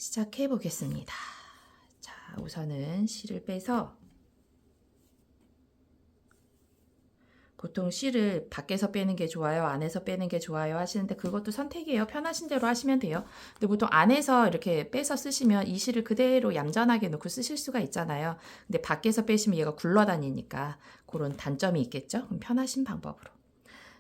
시작해 보겠습니다. 자, 우선은 실을 빼서 보통 실을 밖에서 빼는 게 좋아요, 안에서 빼는 게 좋아요 하시는데 그것도 선택이에요. 편하신 대로 하시면 돼요. 근데 보통 안에서 이렇게 빼서 쓰시면 이 실을 그대로 얌전하게 놓고 쓰실 수가 있잖아요. 근데 밖에서 빼시면 얘가 굴러다니니까 그런 단점이 있겠죠. 그럼 편하신 방법으로.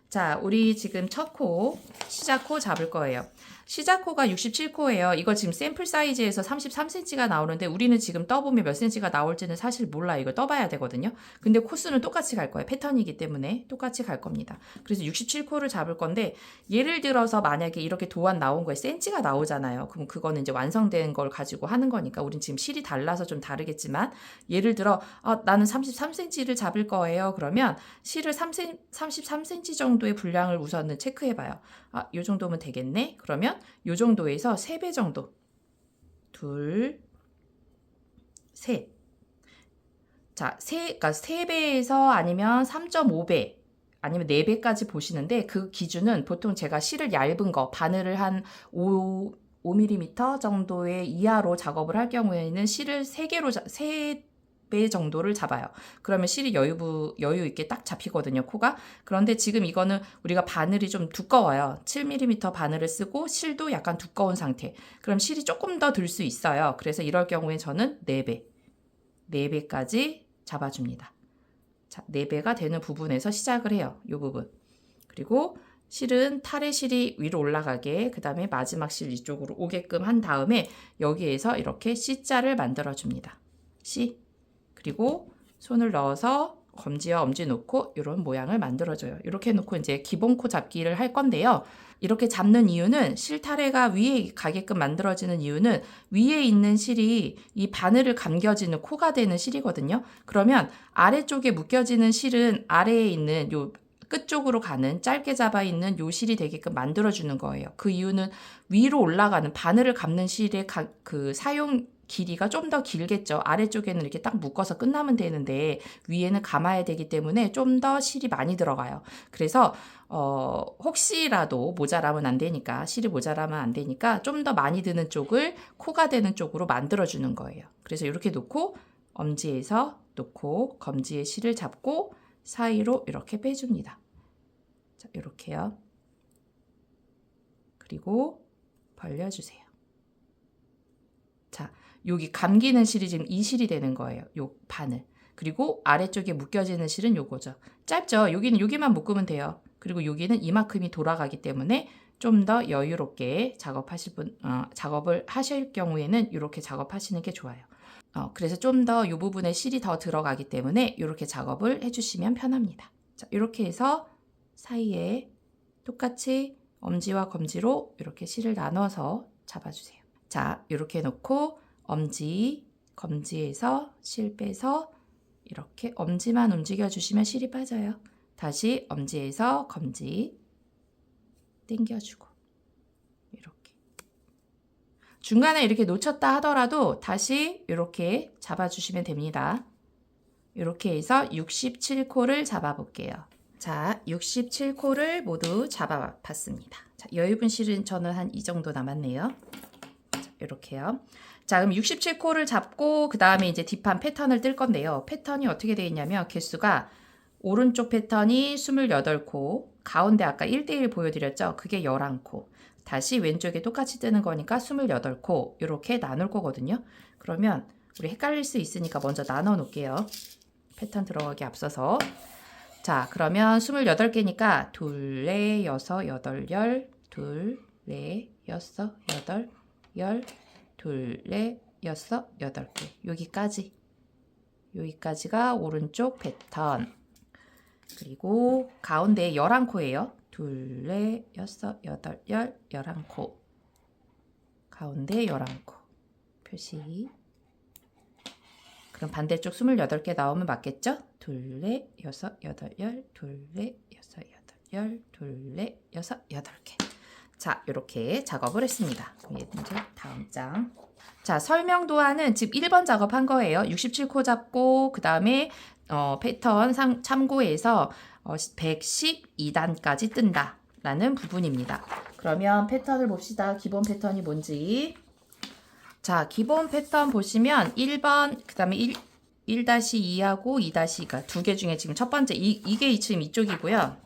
자, 우리 지금 첫 코, 시작 코 잡을 거예요. 시작 코가 67코예요. 이거 지금 샘플 사이즈에서 33cm가 나오는데 우리는 지금 떠보면 몇 cm가 나올지는 사실 몰라. 이거 떠봐야 되거든요. 근데 코수는 똑같이 갈 거예요. 패턴이기 때문에 똑같이 갈 겁니다. 그래서 67코를 잡을 건데 예를 들어서 만약에 이렇게 도안 나온 거에 cm가 나오잖아요. 그럼 그거는 이제 완성된 걸 가지고 하는 거니까 우린 지금 실이 달라서 좀 다르겠지만 예를 들어 나는 33cm를 잡을 거예요. 그러면 실을 33cm 정도의 분량을 우선은 체크해봐요. 요 정도면 되겠네. 그러면 요 정도에서 3배 정도. 둘, 셋. 자, 그러니까 3배에서 아니면 3.5배 아니면 4배까지 보시는데 그 기준은 보통 제가 실을 얇은 거 바늘을 한 5mm 정도의 이하로 작업을 할 경우에는 실을 3배 정도를 잡아요. 그러면 실이 여유 있게 딱 잡히거든요, 코가. 그런데 지금 이거는 우리가 바늘이 좀 두꺼워요. 7mm 바늘을 쓰고 실도 약간 두꺼운 상태. 그럼 실이 조금 더 들 수 있어요. 그래서 이럴 경우에 저는 4배. 4배까지 잡아줍니다. 자, 4배가 되는 부분에서 시작을 해요. 이 부분. 그리고 실은 탈의 실이 위로 올라가게 그 다음에 마지막 실 이쪽으로 오게끔 한 다음에 여기에서 이렇게 C자를 만들어줍니다. C. 그리고 손을 넣어서 검지와 엄지 놓고 이런 모양을 만들어줘요. 이렇게 놓고 이제 기본 코 잡기를 할 건데요. 이렇게 잡는 이유는 실타래가 위에 가게끔 만들어지는 이유는 위에 있는 실이 이 바늘을 감겨지는 코가 되는 실이거든요. 그러면 아래쪽에 묶여지는 실은 아래에 있는 요 끝쪽으로 가는 짧게 잡아 있는 요 실이 되게끔 만들어주는 거예요. 그 이유는 위로 올라가는 바늘을 감는 실의 그 사용 길이가 좀 더 길겠죠. 아래쪽에는 이렇게 딱 묶어서 끝나면 되는데 위에는 감아야 되기 때문에 좀 더 실이 많이 들어가요. 그래서 혹시라도 모자라면 안 되니까 실이 모자라면 안 되니까 좀 더 많이 드는 쪽을 코가 되는 쪽으로 만들어주는 거예요. 그래서 이렇게 놓고 엄지에서 놓고 검지에 실을 잡고 사이로 이렇게 빼줍니다. 자, 이렇게요. 그리고 벌려주세요. 자, 여기 감기는 실이 지금 이 실이 되는 거예요. 요 바늘. 그리고 아래쪽에 묶여지는 실은 요거죠. 짧죠? 여기만 묶으면 돼요. 그리고 여기는 이만큼이 돌아가기 때문에 좀 더 여유롭게 작업을 하실 경우에는 이렇게 작업하시는 게 좋아요. 그래서 좀 더 이 부분에 실이 더 들어가기 때문에 이렇게 작업을 해주시면 편합니다. 자, 이렇게 해서 사이에 똑같이 엄지와 검지로 이렇게 실을 나눠서 잡아주세요. 자, 이렇게 놓고 엄지, 검지에서 실 빼서 이렇게 엄지만 움직여주시면 실이 빠져요. 다시 엄지에서 검지 당겨주고 이렇게. 중간에 이렇게 놓쳤다 하더라도 다시 이렇게 잡아주시면 됩니다. 이렇게 해서 67코를 잡아볼게요. 자, 67코를 모두 잡아봤습니다. 자, 여유분 실은 저는 한 이 정도 남았네요. 자, 이렇게요. 자, 그럼 67코를 잡고 그 다음에 이제 뒷판 패턴을 뜰 건데요. 패턴이 어떻게 되어 있냐면 개수가 오른쪽 패턴이 28코, 가운데 아까 1대1 보여드렸죠? 그게 11코. 다시 왼쪽에 똑같이 뜨는 거니까 28코 이렇게 나눌 거거든요. 그러면 우리 헷갈릴 수 있으니까 먼저 나눠 놓을게요. 패턴 들어가기 앞서서. 자, 그러면 28개니까 2, 4, 6, 8, 10, 2, 4, 6, 8, 10, 2, 4, 6, 8개. 여기까지가 오른쪽 패턴. 그리고 가운데 11코예요. 2, 4, 6, 8, 10, 11코. 가운데 11코. 표시. 그럼 반대쪽 28개 나오면 맞겠죠? 2, 4, 6, 8, 10, 2, 4, 6, 8, 10, 2, 4, 6, 8개. 자, 이렇게 작업을 했습니다. 이제 다음 장. 자, 설명 도안은 지금 1번 작업한 거예요. 67코 잡고 그 다음에 패턴 참고해서 112단까지 뜬다 라는 부분입니다. 그러면 패턴을 봅시다. 기본 패턴이 뭔지. 자, 기본 패턴 보시면 1번, 그 다음에 1-2하고 2-2가 두 개 중에 지금 첫 번째, 이게 지금 이쪽이고요.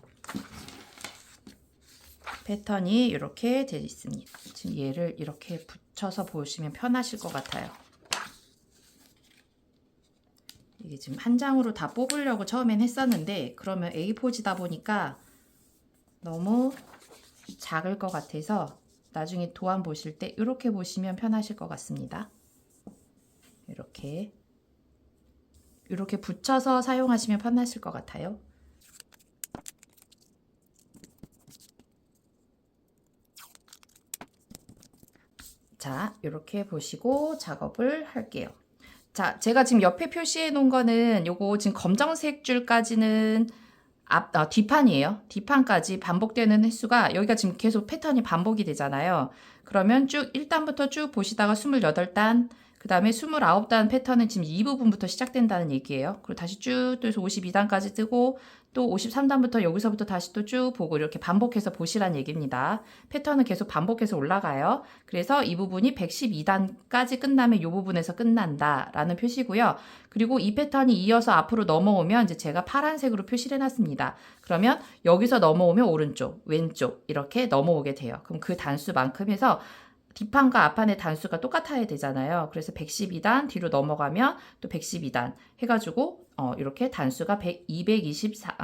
패턴이 이렇게 되어 있습니다. 지금 얘를 이렇게 붙여서 보시면 편하실 것 같아요. 이게 지금 한 장으로 다 뽑으려고 처음엔 했었는데, 그러면 A4지다 보니까 너무 작을 것 같아서 나중에 도안 보실 때 이렇게 보시면 편하실 것 같습니다. 이렇게 붙여서 사용하시면 편하실 것 같아요. 자, 이렇게 보시고 작업을 할게요. 자, 제가 지금 옆에 표시해 놓은 거는 요거 지금 검정색 줄까지는 뒷판이에요. 뒷판까지 반복되는 횟수가 여기가 지금 계속 패턴이 반복이 되잖아요. 그러면 쭉 1단부터 쭉 보시다가 28단, 그 다음에 29단 패턴은 지금 이 부분부터 시작된다는 얘기예요. 그리고 다시 쭉 또 52단까지 뜨고 또 53단부터 여기서부터 다시 또 쭉 보고 이렇게 반복해서 보시란 얘기입니다. 패턴은 계속 반복해서 올라가요. 그래서 이 부분이 112단까지 끝나면 이 부분에서 끝난다라는 표시고요. 그리고 이 패턴이 이어서 앞으로 넘어오면 이제 제가 파란색으로 표시를 해놨습니다. 그러면 여기서 넘어오면 오른쪽, 왼쪽 이렇게 넘어오게 돼요. 그럼 그 단수만큼 해서 뒷판과 앞판의 단수가 똑같아야 되잖아요. 그래서 112단 뒤로 넘어가면 또 112단 해가지고 이렇게 단수가 224,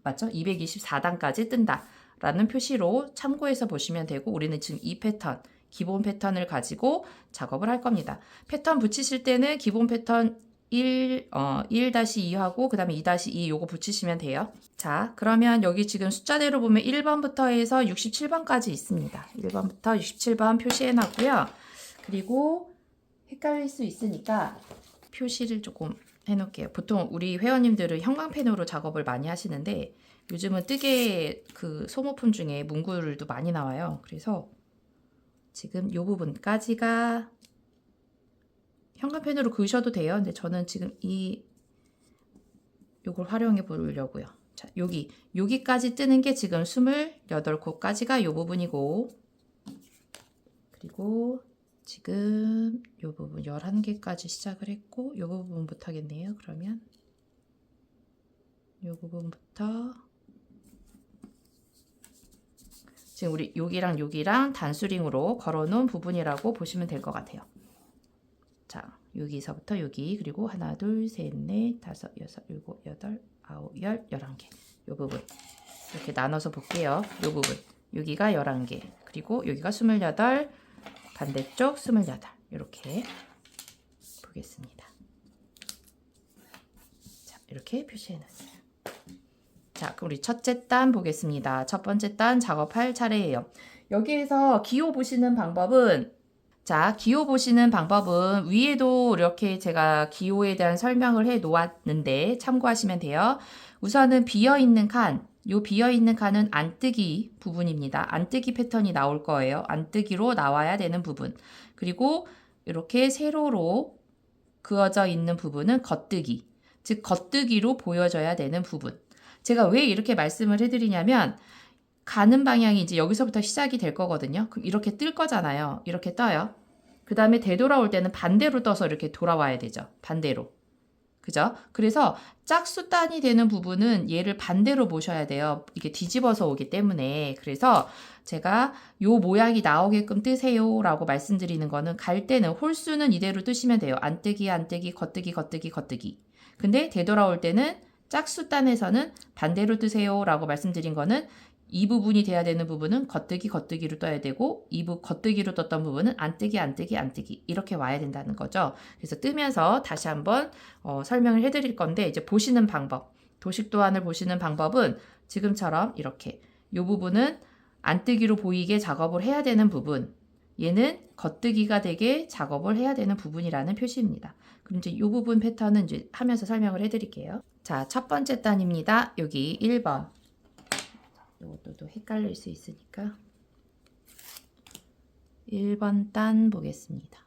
맞죠? 224단까지 뜬다 라는 표시로 참고해서 보시면 되고, 우리는 지금 이 패턴, 기본 패턴을 가지고 작업을 할 겁니다. 패턴 붙이실 때는 기본 패턴 1-2하고 그 다음에 2-2 요거 붙이시면 돼요. 자, 그러면 여기 지금 숫자대로 보면 1번부터 해서 67번까지 있습니다. 1번부터 67번 표시해 놨고요. 그리고 헷갈릴 수 있으니까 표시를 조금 해 놓을게요. 보통 우리 회원님들은 형광펜으로 작업을 많이 하시는데 요즘은 뜨개 그 소모품 중에 문구들도 많이 나와요. 그래서 지금 요 부분까지가 현관펜으로 그으셔도 돼요. 근데 저는 지금 요걸 활용해 보려고요. 자, 여기까지 뜨는 게 지금 28곳까지가 요 부분이고, 그리고 지금 요 부분 11개까지 시작을 했고, 요 부분부터 하겠네요. 그러면 요 부분부터 지금 우리 여기랑 단수링으로 걸어놓은 부분이라고 보시면 될 것 같아요. 자, 여기서부터 여기, 그리고 하나, 둘, 셋, 넷, 다섯, 여섯, 일곱, 여덟, 아홉, 열, 11개. 요 부분. 이렇게 나눠서 볼게요. 요 부분. 여기가 11개. 그리고 여기가 28, 반대쪽 28. 이렇게 보겠습니다. 자, 이렇게 표시해 놨어요. 자, 그럼 우리 첫째 단 보겠습니다. 첫 번째 단 작업할 차례예요. 여기에서 기호 보시는 방법은, 자, 기호 보시는 방법은 위에도 이렇게 제가 기호에 대한 설명을 해 놓았는데 참고하시면 돼요. 우선은 비어있는 칸, 요 비어있는 칸은 안뜨기 부분입니다. 안뜨기 패턴이 나올 거예요. 안뜨기로 나와야 되는 부분. 그리고 이렇게 세로로 그어져 있는 부분은 겉뜨기, 즉 겉뜨기로 보여져야 되는 부분. 제가 왜 이렇게 말씀을 해드리냐면, 가는 방향이 이제 여기서부터 시작이 될 거거든요. 그럼 이렇게 뜰 거잖아요. 이렇게 떠요. 그 다음에 되돌아올 때는 반대로 떠서 이렇게 돌아와야 되죠. 반대로. 그죠? 그래서 짝수단이 되는 부분은 얘를 반대로 보셔야 돼요. 이게 뒤집어서 오기 때문에. 그래서 제가 요 모양이 나오게끔 뜨세요 라고 말씀드리는 거는, 갈 때는 홀수는 이대로 뜨시면 돼요. 안뜨기, 안뜨기, 겉뜨기, 겉뜨기, 겉뜨기. 근데 되돌아올 때는 짝수단에서는 반대로 뜨세요 라고 말씀드린 거는, 이 부분이 돼야 되는 부분은 겉뜨기, 겉뜨기로 떠야 되고, 겉뜨기로 떴던 부분은 안뜨기, 안뜨기, 안뜨기 이렇게 와야 된다는 거죠. 그래서 뜨면서 다시 한번 설명을 해드릴 건데, 이제 보시는 방법, 도식 도안을 보시는 방법은 지금처럼 이렇게 이 부분은 안뜨기로 보이게 작업을 해야 되는 부분, 얘는 겉뜨기가 되게 작업을 해야 되는 부분이라는 표시입니다. 그럼 이제 이 부분 패턴은 이제 하면서 설명을 해드릴게요. 자, 첫 번째 단입니다. 여기 1번. 이것도 헷갈릴 수 있으니까 1번 단 보겠습니다.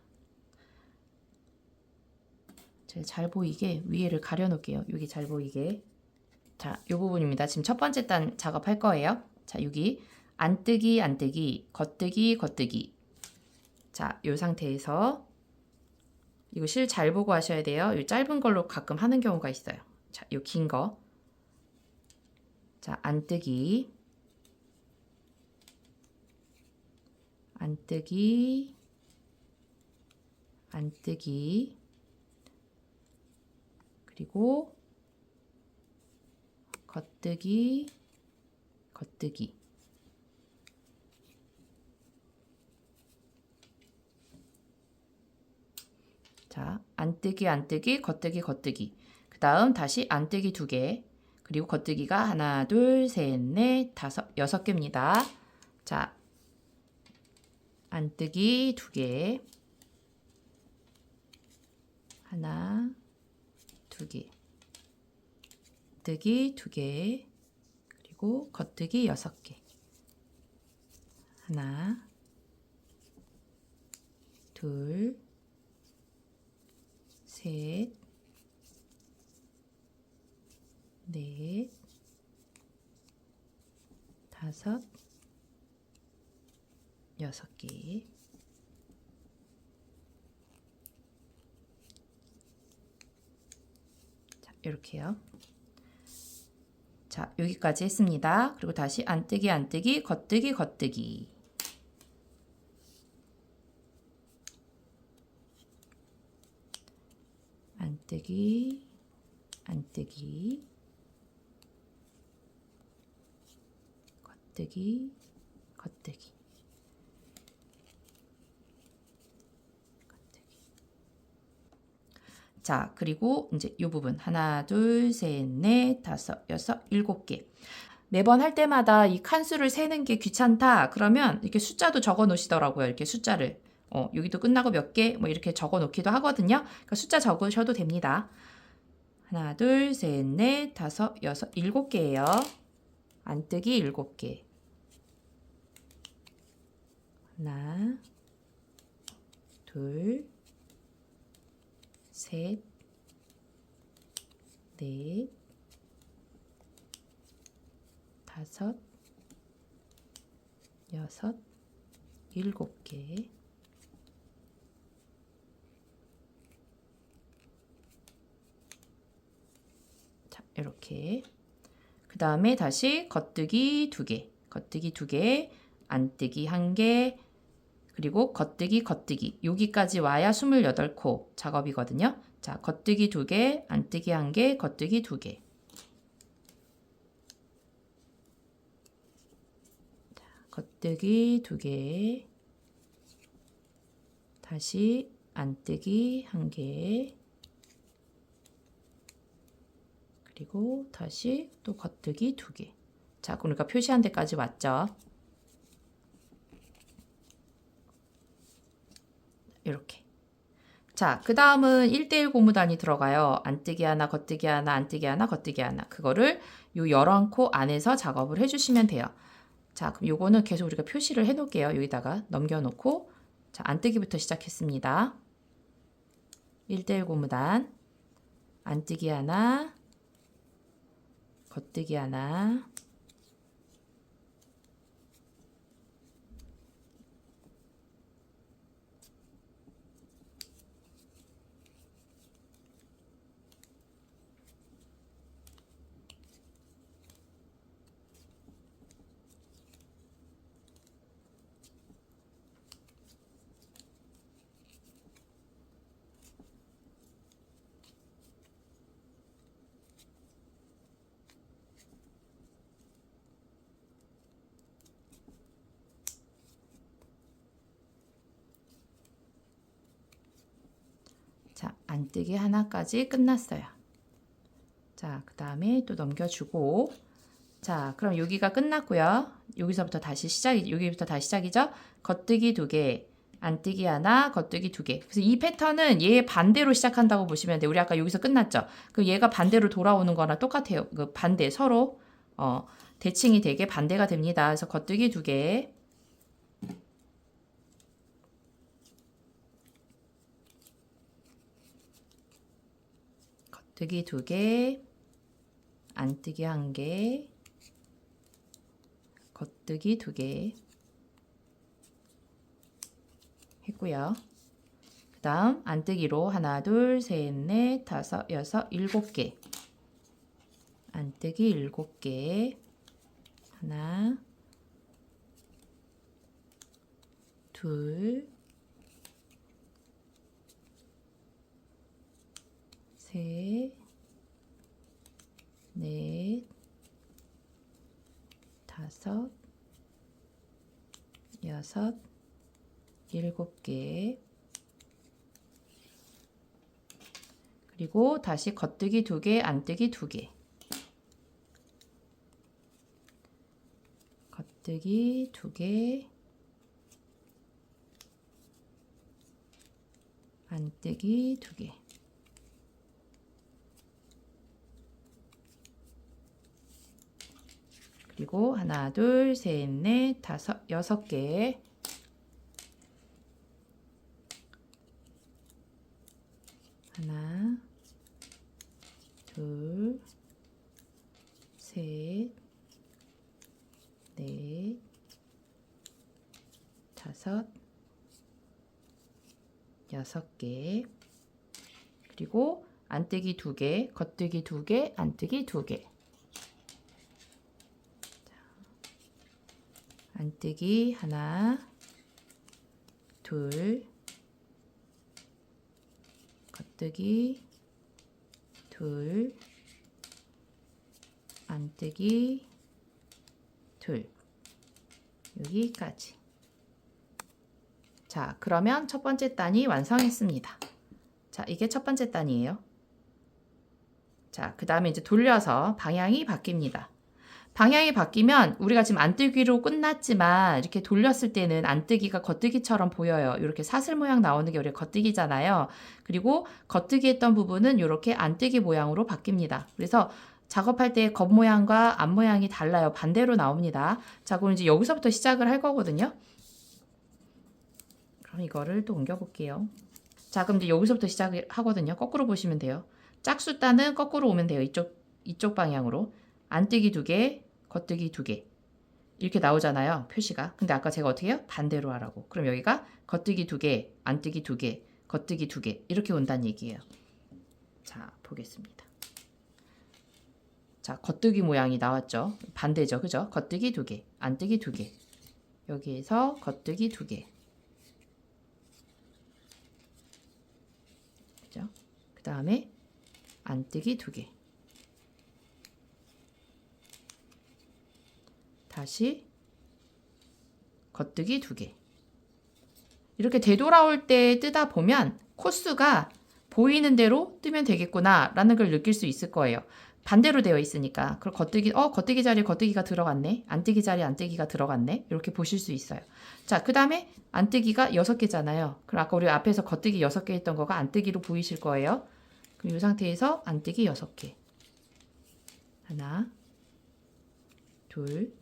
제가 잘 보이게 위에를 가려 놓을게요. 여기 잘 보이게. 자, 이 부분입니다. 지금 첫 번째 단 작업할 거예요. 자, 여기 안뜨기, 안뜨기, 겉뜨기, 겉뜨기. 자, 이 상태에서 이거 실 잘 보고 하셔야 돼요. 이 짧은 걸로 가끔 하는 경우가 있어요. 자, 이 긴 거. 자, 안뜨기, 안뜨기, 안뜨기, 그리고 겉뜨기, 겉뜨기. 자, 안뜨기, 안뜨기, 겉뜨기, 겉뜨기. 그 다음 다시 안뜨기 2개. 그리고 겉뜨기가 하나, 둘, 셋, 넷, 다섯, 6개입니다. 자, 안뜨기 2개. 하나, 2개. 겉뜨기 2개. 그리고 겉뜨기 6개. 하나, 둘, 셋, 넷, 다섯, 6개. 자, 이렇게요. 자, 여기까지 했습니다. 그리고 다시 안뜨기, 안뜨기, 겉뜨기, 겉뜨기. 안뜨기, 안뜨기, 겉뜨기, 겉뜨기, 겉뜨기. 자, 그리고 이제 이 부분 하나, 둘, 셋, 넷, 다섯, 여섯, 7개. 매번 할 때마다 이 칸수를 세는 게 귀찮다. 그러면 이렇게 숫자도 적어 놓으시더라고요. 이렇게 숫자를. 여기도 끝나고 몇 개, 뭐 이렇게 적어 놓기도 하거든요. 그러니까 숫자 적으셔도 됩니다. 하나, 둘, 셋, 넷, 다섯, 여섯, 7개예요. 안뜨기 7개. 하나, 둘, 셋, 넷, 다섯, 여섯, 7개. 자, 이렇게. 그 다음에 다시 겉뜨기 2개, 겉뜨기 2개, 안뜨기 1개, 그리고 겉뜨기, 겉뜨기. 여기까지 와야 28코 작업이거든요. 자, 겉뜨기 2개, 안뜨기 1개, 겉뜨기 2개. 자, 겉뜨기 2개, 다시 안뜨기 1개, 그리고 다시 또 겉뜨기 2개. 자, 그러니까 표시한 데까지 왔죠. 이렇게. 자, 그 다음은 1대1 고무단이 들어가요. 안뜨기 하나, 겉뜨기 하나, 안뜨기 하나, 겉뜨기 하나. 그거를 요 11코 안에서 작업을 해주시면 돼요. 자, 그럼 요거는 계속 우리가 표시를 해 놓을게요. 여기다가 넘겨놓고. 자, 안뜨기부터 시작했습니다. 1대1 고무단. 안뜨기 하나, 겉뜨기 하나, 자, 안뜨기 하나까지 끝났어요. 자, 그 다음에 또 넘겨주고. 자, 그럼 여기가 끝났고요. 여기서부터 다시 여기부터 다시 시작이죠. 겉뜨기 2개, 안뜨기 하나, 겉뜨기 2개. 그래서 이 패턴은 얘 반대로 시작한다고 보시면 돼요. 우리 아까 여기서 끝났죠. 그럼 얘가 반대로 돌아오는 거랑 똑같아요. 그 반대 서로 대칭이 되게 반대가 됩니다. 그래서 겉뜨기 2개, 겉뜨기 2개, 안뜨기 1개, 겉뜨기 2개 했고요. 그 다음 안뜨기로 하나, 둘, 셋, 넷, 다섯, 여섯, 7개. 안뜨기 7개. 하나, 둘, 셋, 넷, 다섯, 여섯, 7개. 그리고 다시 겉뜨기 2개, 안뜨기 2개. 겉뜨기 2개, 안뜨기 2개. 그리고 하나, 둘, 셋, 넷, 다섯, 6개. 하나, 둘, 셋, 넷, 다섯, 6개. 그리고 안뜨기 2개, 겉뜨기 2개, 안뜨기 2개. 안뜨기 하나, 둘, 겉뜨기 둘, 안뜨기 둘. 여기까지. 자, 그러면 첫 번째 단이 완성했습니다. 자, 이게 첫 번째 단이에요. 자, 그 다음에 이제 돌려서 방향이 바뀝니다. 방향이 바뀌면 우리가 지금 안뜨기로 끝났지만 이렇게 돌렸을 때는 안뜨기가 겉뜨기처럼 보여요. 이렇게 사슬 모양 나오는 게 우리 겉뜨기잖아요. 그리고 겉뜨기 했던 부분은 이렇게 안뜨기 모양으로 바뀝니다. 그래서 작업할 때 겉 모양과 앞 모양이 달라요. 반대로 나옵니다. 자, 그럼 이제 여기서부터 시작을 할 거거든요. 그럼 이거를 또 옮겨 볼게요. 자, 그럼 이제 여기서부터 시작을 하거든요. 거꾸로 보시면 돼요. 짝수단은 거꾸로 오면 돼요. 이쪽 방향으로. 안뜨기 2개, 겉뜨기 2개. 이렇게 나오잖아요. 표시가. 근데 아까 제가 어떻게 해요? 반대로 하라고. 그럼 여기가 겉뜨기 2개, 안뜨기 2개, 겉뜨기 2개. 이렇게 온다는 얘기예요. 자, 보겠습니다. 자, 겉뜨기 모양이 나왔죠. 반대죠. 그죠? 겉뜨기 2개, 안뜨기 2개. 여기에서 겉뜨기 2개. 그죠? 그 다음에 안뜨기 2개. 다시 겉뜨기 2개. 이렇게 되돌아올 때 뜨다 보면 코스가 보이는 대로 뜨면 되겠구나 라는 걸 느낄 수 있을 거예요. 반대로 되어 있으니까. 그럼 겉뜨기 자리에 겉뜨기가 들어갔네. 안뜨기 자리에 안뜨기가 들어갔네. 이렇게 보실 수 있어요. 자, 그 다음에 안뜨기가 6개잖아요. 그럼 아까 우리 앞에서 겉뜨기 6개 했던 거가 안뜨기로 보이실 거예요. 그럼 이 상태에서 안뜨기 6개. 하나, 둘,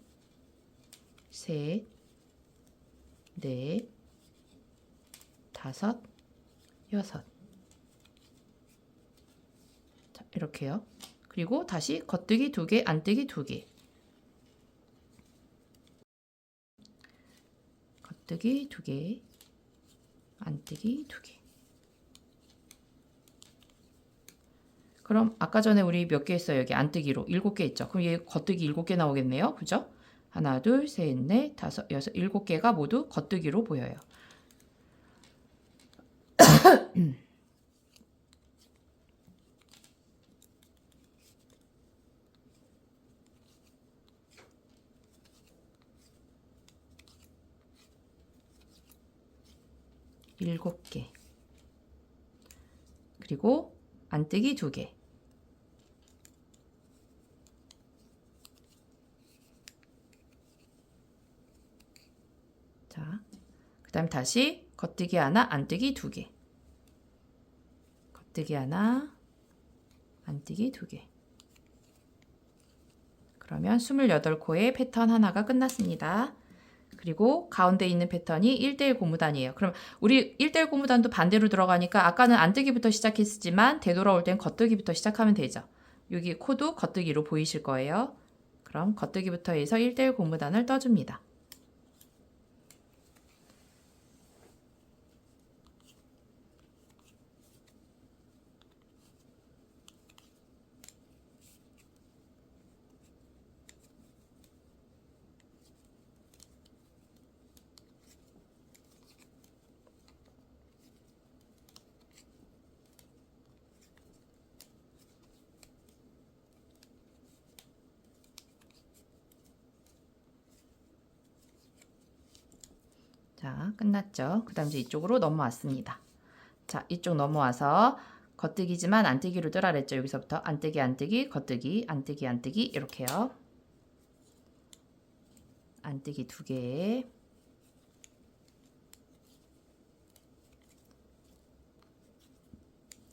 셋, 넷, 다섯, 6. 자, 이렇게요. 그리고 다시 겉뜨기 2개, 안뜨기 2개. 겉뜨기 2개, 안뜨기 2개. 그럼 아까 전에 우리 몇 개 했어요? 여기 안뜨기로 7개 했죠. 그럼 얘 겉뜨기 7개 나오겠네요. 그죠? 하나, 둘, 셋, 넷, 다섯, 여섯, 7개가 모두 겉뜨기로 보여요. 7개. 그리고 안뜨기 2개. 자, 그 다음 다시 겉뜨기 하나, 안뜨기 2개. 겉뜨기 하나, 안뜨기 2개. 그러면 28코의 패턴 하나가 끝났습니다. 그리고 가운데 있는 패턴이 1대1 고무단이에요. 그럼 우리 1대1 고무단도 반대로 들어가니까 아까는 안뜨기부터 시작했지만 되돌아올 땐 겉뜨기부터 시작하면 되죠. 여기 코도 겉뜨기로 보이실 거예요. 그럼 겉뜨기부터 해서 1대1 고무단을 떠줍니다. 자, 끝났죠? 그 다음 이제 이쪽으로 넘어왔습니다. 자, 이쪽 넘어와서 겉뜨기지만 안뜨기로 뜨라 그랬죠? 여기서부터 안뜨기, 안뜨기, 겉뜨기, 안뜨기, 안뜨기 이렇게요. 안뜨기 2개.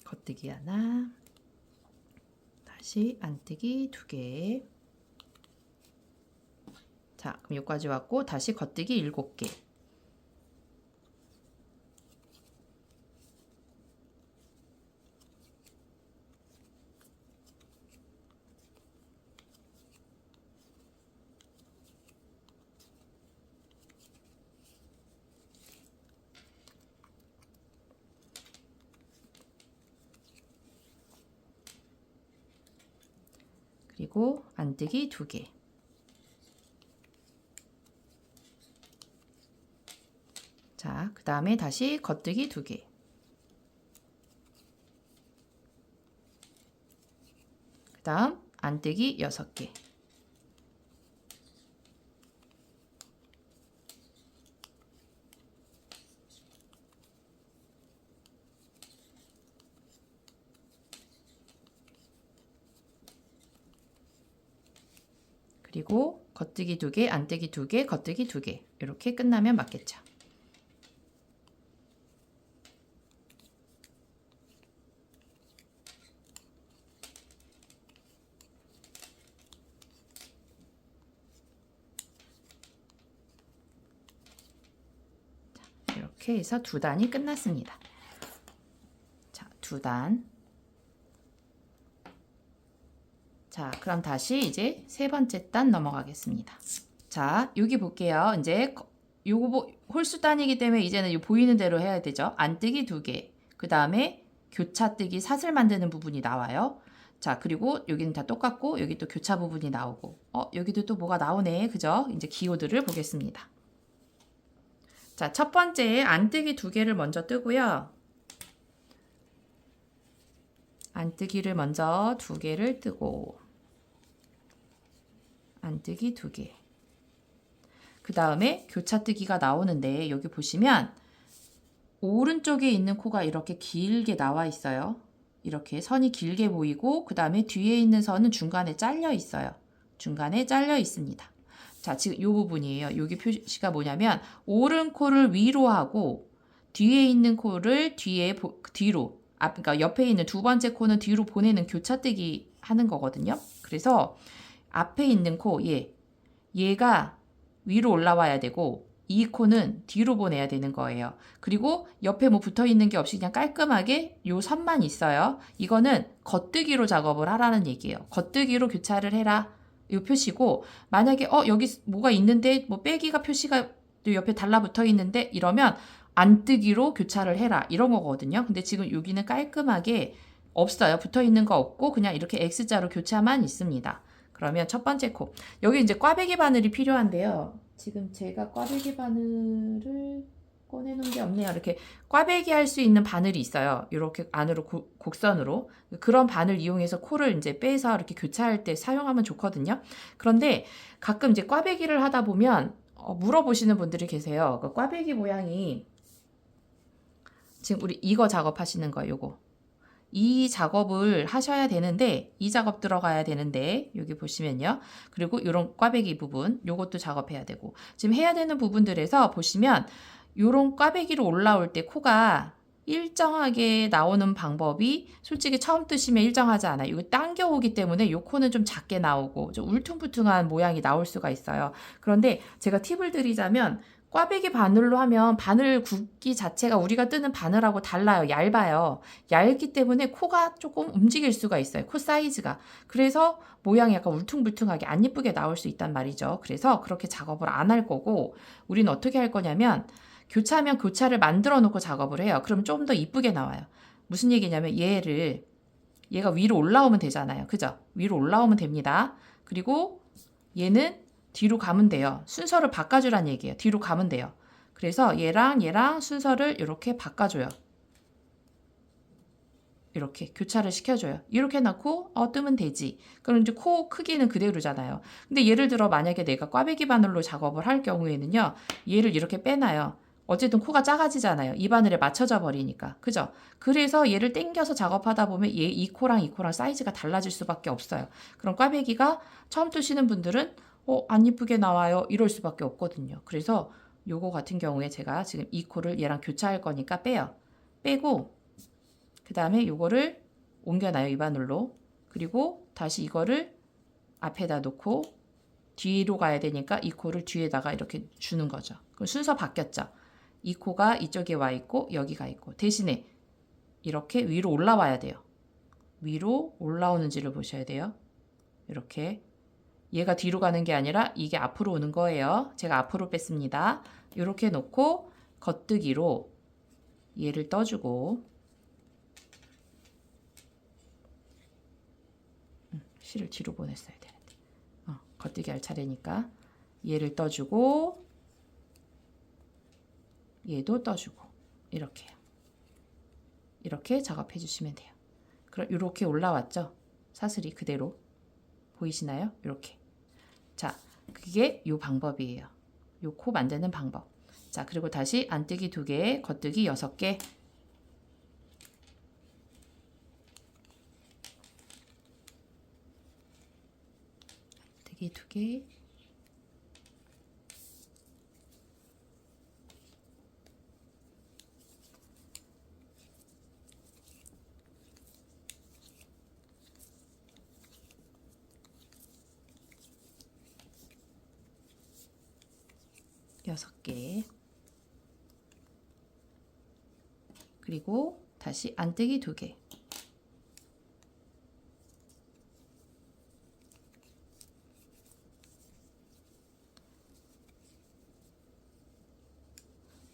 겉뜨기 하나. 다시 안뜨기 2개. 자, 그럼 여기까지 왔고 다시 겉뜨기 7개. 그리고 안뜨기 2개. 자, 그 다음에 다시 겉뜨기 2개. 그 다음 안뜨기 6개. 그리고 겉뜨기 2개, 안뜨기 2개, 겉뜨기 2개. 이렇게 끝나면 맞겠죠. 자, 이렇게 해서 2단이 끝났습니다. 자, 2단. 자, 그럼 다시 이제 3번째 단 넘어가겠습니다. 자, 여기 볼게요. 이제 요거 홀수단이기 때문에 이제는 요 보이는 대로 해야 되죠. 안뜨기 2개. 그 다음에 교차뜨기 사슬 만드는 부분이 나와요. 자, 그리고 여기는 다 똑같고 여기 또 교차 부분이 나오고 여기도 또 뭐가 나오네. 그죠? 이제 기호들을 보겠습니다. 자, 첫 번째 안뜨기 2개를 먼저 뜨고요. 안뜨기를 먼저 2개를 뜨고 안뜨기 2개. 그 다음에 교차뜨기가 나오는데 여기 보시면 오른쪽에 있는 코가 이렇게 길게 나와 있어요. 이렇게 선이 길게 보이고 그 다음에 뒤에 있는 선은 중간에 잘려 있어요. 중간에 잘려 있습니다. 자, 지금 이 부분이에요. 여기 표시가 뭐냐면 오른 코를 위로 하고 뒤에 있는 코를 뒤로 그러니까 옆에 있는 2번째 코는 뒤로 보내는 교차뜨기 하는 거거든요. 그래서 앞에 있는 코, 얘가 위로 올라와야 되고 이 코는 뒤로 보내야 되는 거예요. 그리고 옆에 뭐 붙어 있는 게 없이 그냥 깔끔하게 요 선만 있어요. 이거는 겉뜨기로 작업을 하라는 얘기예요. 겉뜨기로 교차를 해라. 이 표시고 만약에 여기 뭐가 있는데 뭐 빼기가 표시가 옆에 달라붙어 있는데 이러면 안뜨기로 교차를 해라. 이런 거거든요. 근데 지금 여기는 깔끔하게 없어요. 붙어 있는 거 없고 그냥 이렇게 X자로 교차만 있습니다. 그러면 첫 번째 코. 여기 이제 꽈배기 바늘이 필요한데요. 지금 제가 꽈배기 바늘을 꺼내놓은 게 없네요. 이렇게 꽈배기 할 수 있는 바늘이 있어요. 이렇게 안으로 곡선으로. 그런 바늘 이용해서 코를 이제 빼서 이렇게 교차할 때 사용하면 좋거든요. 그런데 가끔 이제 꽈배기를 하다 보면 물어보시는 분들이 계세요. 그 꽈배기 모양이 지금 우리 이거 작업하시는 거예요. 요거. 이 작업을 하셔야 되는데 이 작업 들어가야 되는데 여기 보시면요. 그리고 이런 꽈배기 부분 요것도 작업해야 되고 지금 해야 되는 부분들에서 보시면 요런 꽈배기로 올라올 때 코가 일정하게 나오는 방법이 솔직히 처음 뜨시면 일정하지 않아요. 이거 당겨오기 때문에 요 코는 좀 작게 나오고 좀 울퉁불퉁한 모양이 나올 수가 있어요. 그런데 제가 팁을 드리자면 꽈배기 바늘로 하면 바늘 굵기 자체가 우리가 뜨는 바늘하고 달라요. 얇아요. 얇기 때문에 코가 조금 움직일 수가 있어요. 코 사이즈가. 그래서 모양이 약간 울퉁불퉁하게 안 예쁘게 나올 수 있단 말이죠. 그래서 그렇게 작업을 안 할 거고 우리는 어떻게 할 거냐면 교차하면 교차를 만들어 놓고 작업을 해요. 그럼 좀 더 이쁘게 나와요. 무슨 얘기냐면 얘가 위로 올라오면 되잖아요. 그죠? 위로 올라오면 됩니다. 그리고 얘는 뒤로 가면 돼요. 순서를 바꿔주란 얘기예요. 뒤로 가면 돼요. 그래서 얘랑 순서를 이렇게 바꿔줘요. 이렇게 교차를 시켜줘요. 이렇게 해놓고 뜨면 되지. 그럼 이제 코 크기는 그대로잖아요. 근데 예를 들어 만약에 내가 꽈배기 바늘로 작업을 할 경우에는요. 얘를 이렇게 빼놔요. 어쨌든 코가 작아지잖아요. 입안을에 맞춰져 버리니까. 그죠? 그래서 얘를 당겨서 작업하다 보면 이 코랑 이 코랑 사이즈가 달라질 수밖에 없어요. 그럼 꽈배기가 처음 뜨시는 분들은 안 이쁘게 나와요. 이럴 수밖에 없거든요. 그래서 요거 같은 경우에 제가 지금 이 코를 얘랑 교차할 거니까 빼요. 빼고 그 다음에 요거를 옮겨놔요. 입안으로. 그리고 다시 이거를 앞에다 놓고 뒤로 가야 되니까 이 코를 뒤에다가 이렇게 주는 거죠. 그럼 순서 바뀌었죠. 이 코가 이쪽에 와 있고 여기가 있고 대신에 이렇게 위로 올라와야 돼요. 위로 올라오는지를 보셔야 돼요. 이렇게 얘가 뒤로 가는 게 아니라 이게 앞으로 오는 거예요. 제가 앞으로 뺐습니다. 이렇게 놓고 겉뜨기로 얘를 떠주고 실을 뒤로 보냈어야 되는데 겉뜨기 할 차례니까 얘를 떠주고 얘도 떠주고 이렇게 작업해 주시면 돼요. 그럼 이렇게 올라왔죠? 사슬이 그대로 보이시나요? 이렇게. 자, 그게 요 방법이에요. 요 코 만드는 방법. 자, 그리고 다시 안뜨기 2개, 겉뜨기 6개. 안뜨기 2개. 여섯 개. 그리고 다시 안뜨기 2개.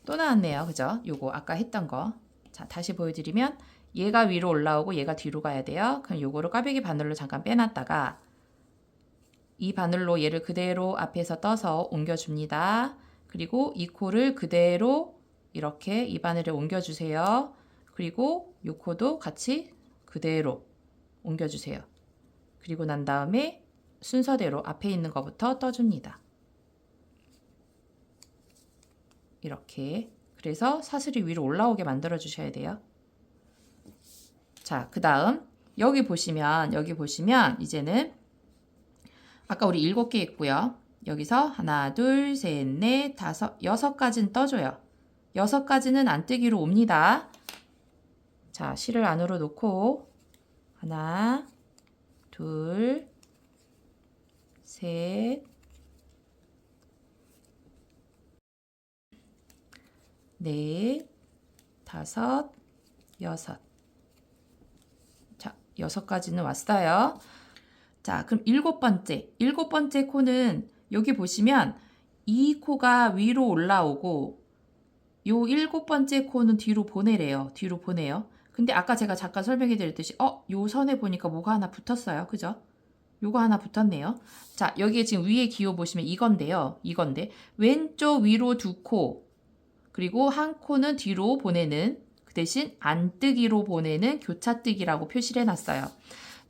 또 나왔네요. 그죠? 요거 아까 했던 거. 자, 다시 보여드리면 얘가 위로 올라오고 얘가 뒤로 가야 돼요. 그럼 요거를 꽈배기 바늘로 잠깐 빼놨다가 이 바늘로 얘를 그대로 앞에서 떠서 옮겨줍니다. 그리고 이 코를 그대로 이렇게 이 바늘에 옮겨주세요. 그리고 이 코도 같이 그대로 옮겨주세요. 그리고 난 다음에 순서대로 앞에 있는 것부터 떠줍니다. 이렇게. 그래서 사슬이 위로 올라오게 만들어 주셔야 돼요. 자, 그 다음 여기 보시면 이제는 아까 우리 7개 있고요. 여기서 하나, 둘, 셋, 넷, 다섯, 6가지는 떠줘요. 6가지는 안뜨기로 옵니다. 자, 실을 안으로 놓고 하나, 둘, 셋, 넷, 다섯, 여섯. 자, 6가지는 왔어요. 자, 그럼 7번째 코는 여기 보시면 이 코가 위로 올라오고 요 7번째 코는 뒤로 보내래요. 뒤로 보내요. 근데 아까 제가 잠깐 설명해 드렸듯이 요 선에 보니까 뭐가 하나 붙었어요. 그죠? 요거 하나 붙었네요. 자, 여기에 지금 위에 기호 보시면 이건데 왼쪽 위로 2코 그리고 한 코는 뒤로 보내는 그 대신 안뜨기로 보내는 교차뜨기라고 표시를 해놨어요.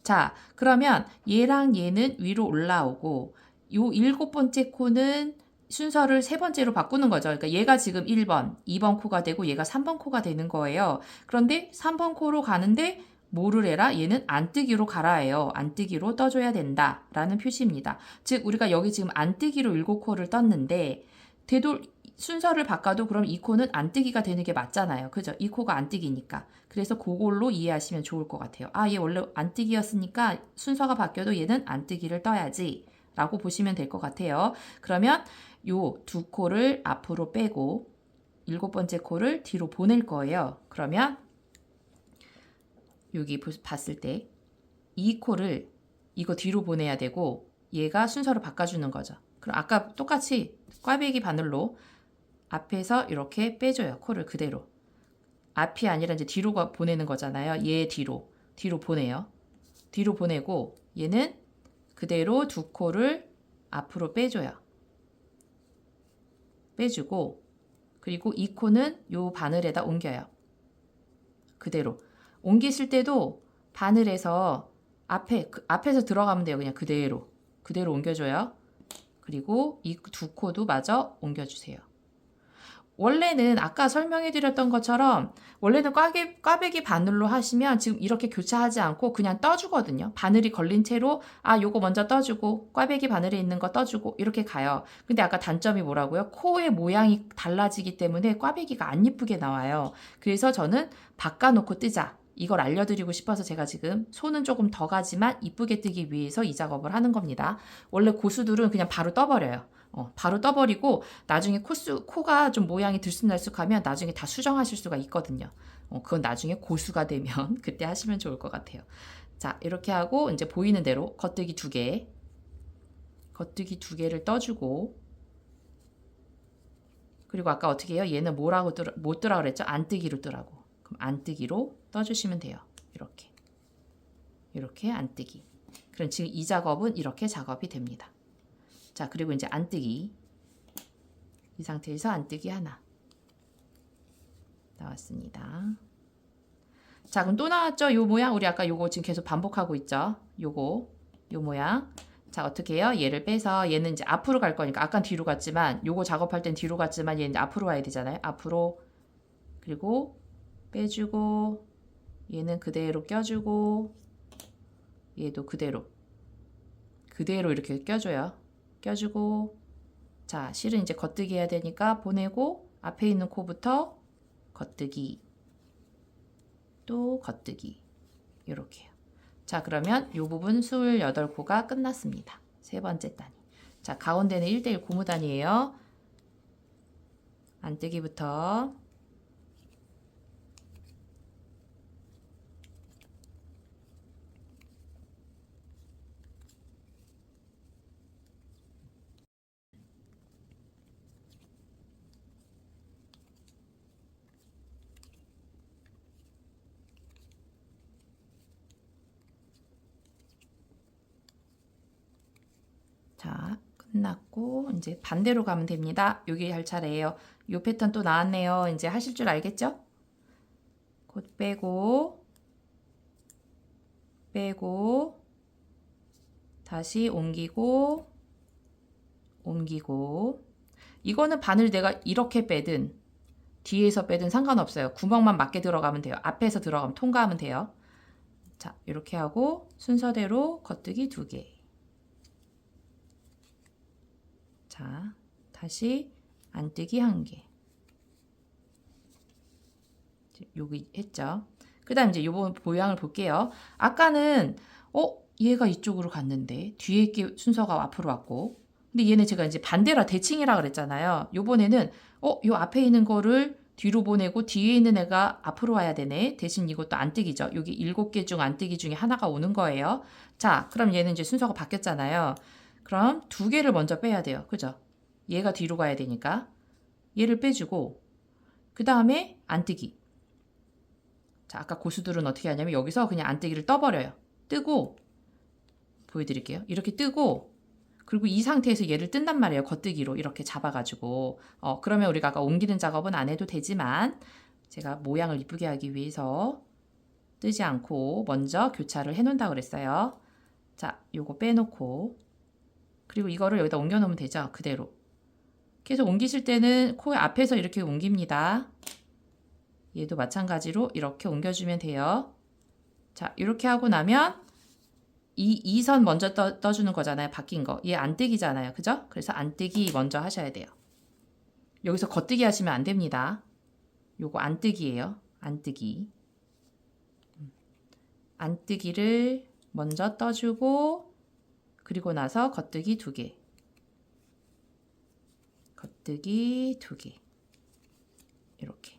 자, 그러면 얘랑 얘는 위로 올라오고 요 7번째 코는 순서를 3번째로 바꾸는 거죠. 그러니까 얘가 지금 1번, 2번 코가 되고 얘가 3번 코가 되는 거예요. 그런데 3번 코로 가는데 뭐를 해라? 얘는 안뜨기로 가라 해요. 안뜨기로 떠줘야 된다 라는 표시입니다. 즉 우리가 여기 지금 안뜨기로 7코를 떴는데 순서를 바꿔도 그럼 이 코는 안뜨기가 되는 게 맞잖아요. 그죠? 이 코가 안뜨기니까. 그래서 그걸로 이해하시면 좋을 것 같아요. 얘 원래 안뜨기였으니까 순서가 바뀌어도 얘는 안뜨기를 떠야지 라고 보시면 될 것 같아요. 그러면 요 2코를 앞으로 빼고 7번째 코를 뒤로 보낼 거예요. 그러면 여기 봤을 때 이 코를 이거 뒤로 보내야 되고 얘가 순서를 바꿔주는 거죠. 그럼 아까 똑같이 꽈배기 바늘로 앞에서 이렇게 빼줘요. 코를 그대로. 앞이 아니라 이제 뒤로 보내는 거잖아요. 얘 뒤로 보내요. 뒤로 보내고 얘는 그대로 2코를 앞으로 빼줘요. 빼주고 그리고 이 코는 요 바늘에다 옮겨요. 그대로. 옮기실 때도 바늘에서 앞에서 들어가면 돼요. 그냥 그대로 옮겨줘요. 그리고 이 2코도 마저 옮겨주세요. 원래는 아까 설명해 드렸던 것처럼 원래는 꽈배기 바늘로 하시면 지금 이렇게 교차하지 않고 그냥 떠주거든요. 바늘이 걸린 채로 요거 먼저 떠주고 꽈배기 바늘에 있는 거 떠주고 이렇게 가요. 근데 아까 단점이 뭐라고요? 코의 모양이 달라지기 때문에 꽈배기가 안 예쁘게 나와요. 그래서 저는 바꿔놓고 뜨자. 이걸 알려드리고 싶어서 제가 지금 손은 조금 더 가지만 이쁘게 뜨기 위해서 이 작업을 하는 겁니다. 원래 고수들은 그냥 바로 떠버려요. 바로 떠버리고 나중에 코가 좀 모양이 들쑥날쑥하면 나중에 다 수정하실 수가 있거든요. 그건 나중에 고수가 되면 그때 하시면 좋을 것 같아요. 자, 이렇게 하고 이제 보이는 대로 겉뜨기 2개, 겉뜨기 2개를 떠주고, 그리고 아까 어떻게 해요? 얘는 못 뜨라 그랬죠? 안뜨기로 뜨라고. 그럼 안뜨기로 떠주시면 돼요. 이렇게 안뜨기. 그럼 지금 이 작업은 이렇게 작업이 됩니다. 자, 그리고 이제 안뜨기. 이 상태에서 안뜨기 하나 나왔습니다. 자, 그럼 또 나왔죠? 요 모양 우리 아까 요거 지금 계속 반복하고 있죠? 요 모양. 자, 어떻게 해요? 얘를 빼서 얘는 이제 앞으로 갈 거니까 아까 뒤로 갔지만 요거 작업할 땐 뒤로 갔지만 얘는 이제 앞으로 와야 되잖아요. 앞으로. 그리고 빼주고 얘는 그대로 껴주고 얘도 그대로 이렇게 껴줘요. 껴주고, 자, 실은 이제 겉뜨기 해야 되니까 보내고 앞에 있는 코부터 겉뜨기, 또 겉뜨기, 이렇게요. 자, 그러면 이 부분 28코가 끝났습니다. 세 번째 단위. 자, 가운데는 1:1 고무단이에요. 안뜨기부터 자, 끝났고 이제 반대로 가면 됩니다. 여기 할 차례예요. 요 패턴 또 나왔네요. 이제 하실 줄 알겠죠? 곧 빼고 다시 옮기고 이거는 바늘 내가 이렇게 빼든 뒤에서 빼든 상관없어요. 구멍만 맞게 들어가면 돼요. 앞에서 들어가면 통과하면 돼요. 자, 이렇게 하고 순서대로 겉뜨기 2개. 자, 다시 안뜨기 1개. 여기 했죠. 그 다음 이제 요번 모양을 볼게요. 아까는 얘가 이쪽으로 갔는데 뒤에 게 순서가 앞으로 왔고, 근데 얘는 제가 이제 반대라 대칭이라 그랬잖아요. 요번에는 요 앞에 있는 거를 뒤로 보내고 뒤에 있는 애가 앞으로 와야 되네. 대신 이것도 안뜨기죠. 여기 7개 중 안뜨기 중에 하나가 오는 거예요. 자, 그럼 얘는 이제 순서가 바뀌었잖아요. 그럼 2개를 먼저 빼야 돼요. 그죠? 얘가 뒤로 가야 되니까 얘를 빼주고 그 다음에 안뜨기. 자, 아까 고수들은 어떻게 하냐면 여기서 그냥 안뜨기를 떠버려요. 뜨고 보여드릴게요. 이렇게 뜨고 그리고 이 상태에서 얘를 뜬단 말이에요. 겉뜨기로 이렇게 잡아가지고 그러면 우리가 아까 옮기는 작업은 안 해도 되지만 제가 모양을 이쁘게 하기 위해서 뜨지 않고 먼저 교차를 해놓는다고 그랬어요. 자, 요거 빼놓고 그리고 이거를 여기다 옮겨 놓으면 되죠. 그대로 계속 옮기실 때는 코 앞에서 이렇게 옮깁니다. 얘도 마찬가지로 이렇게 옮겨주면 돼요. 자, 이렇게 하고 나면 이 선 먼저 떠주는 거잖아요. 바뀐 거. 얘 안뜨기잖아요. 그죠? 그래서 안뜨기 먼저 하셔야 돼요. 여기서 겉뜨기 하시면 안 됩니다. 요거 안뜨기예요. 안뜨기. 안뜨기를 먼저 떠주고 그리고 나서 겉뜨기 2개. 겉뜨기 2개. 이렇게.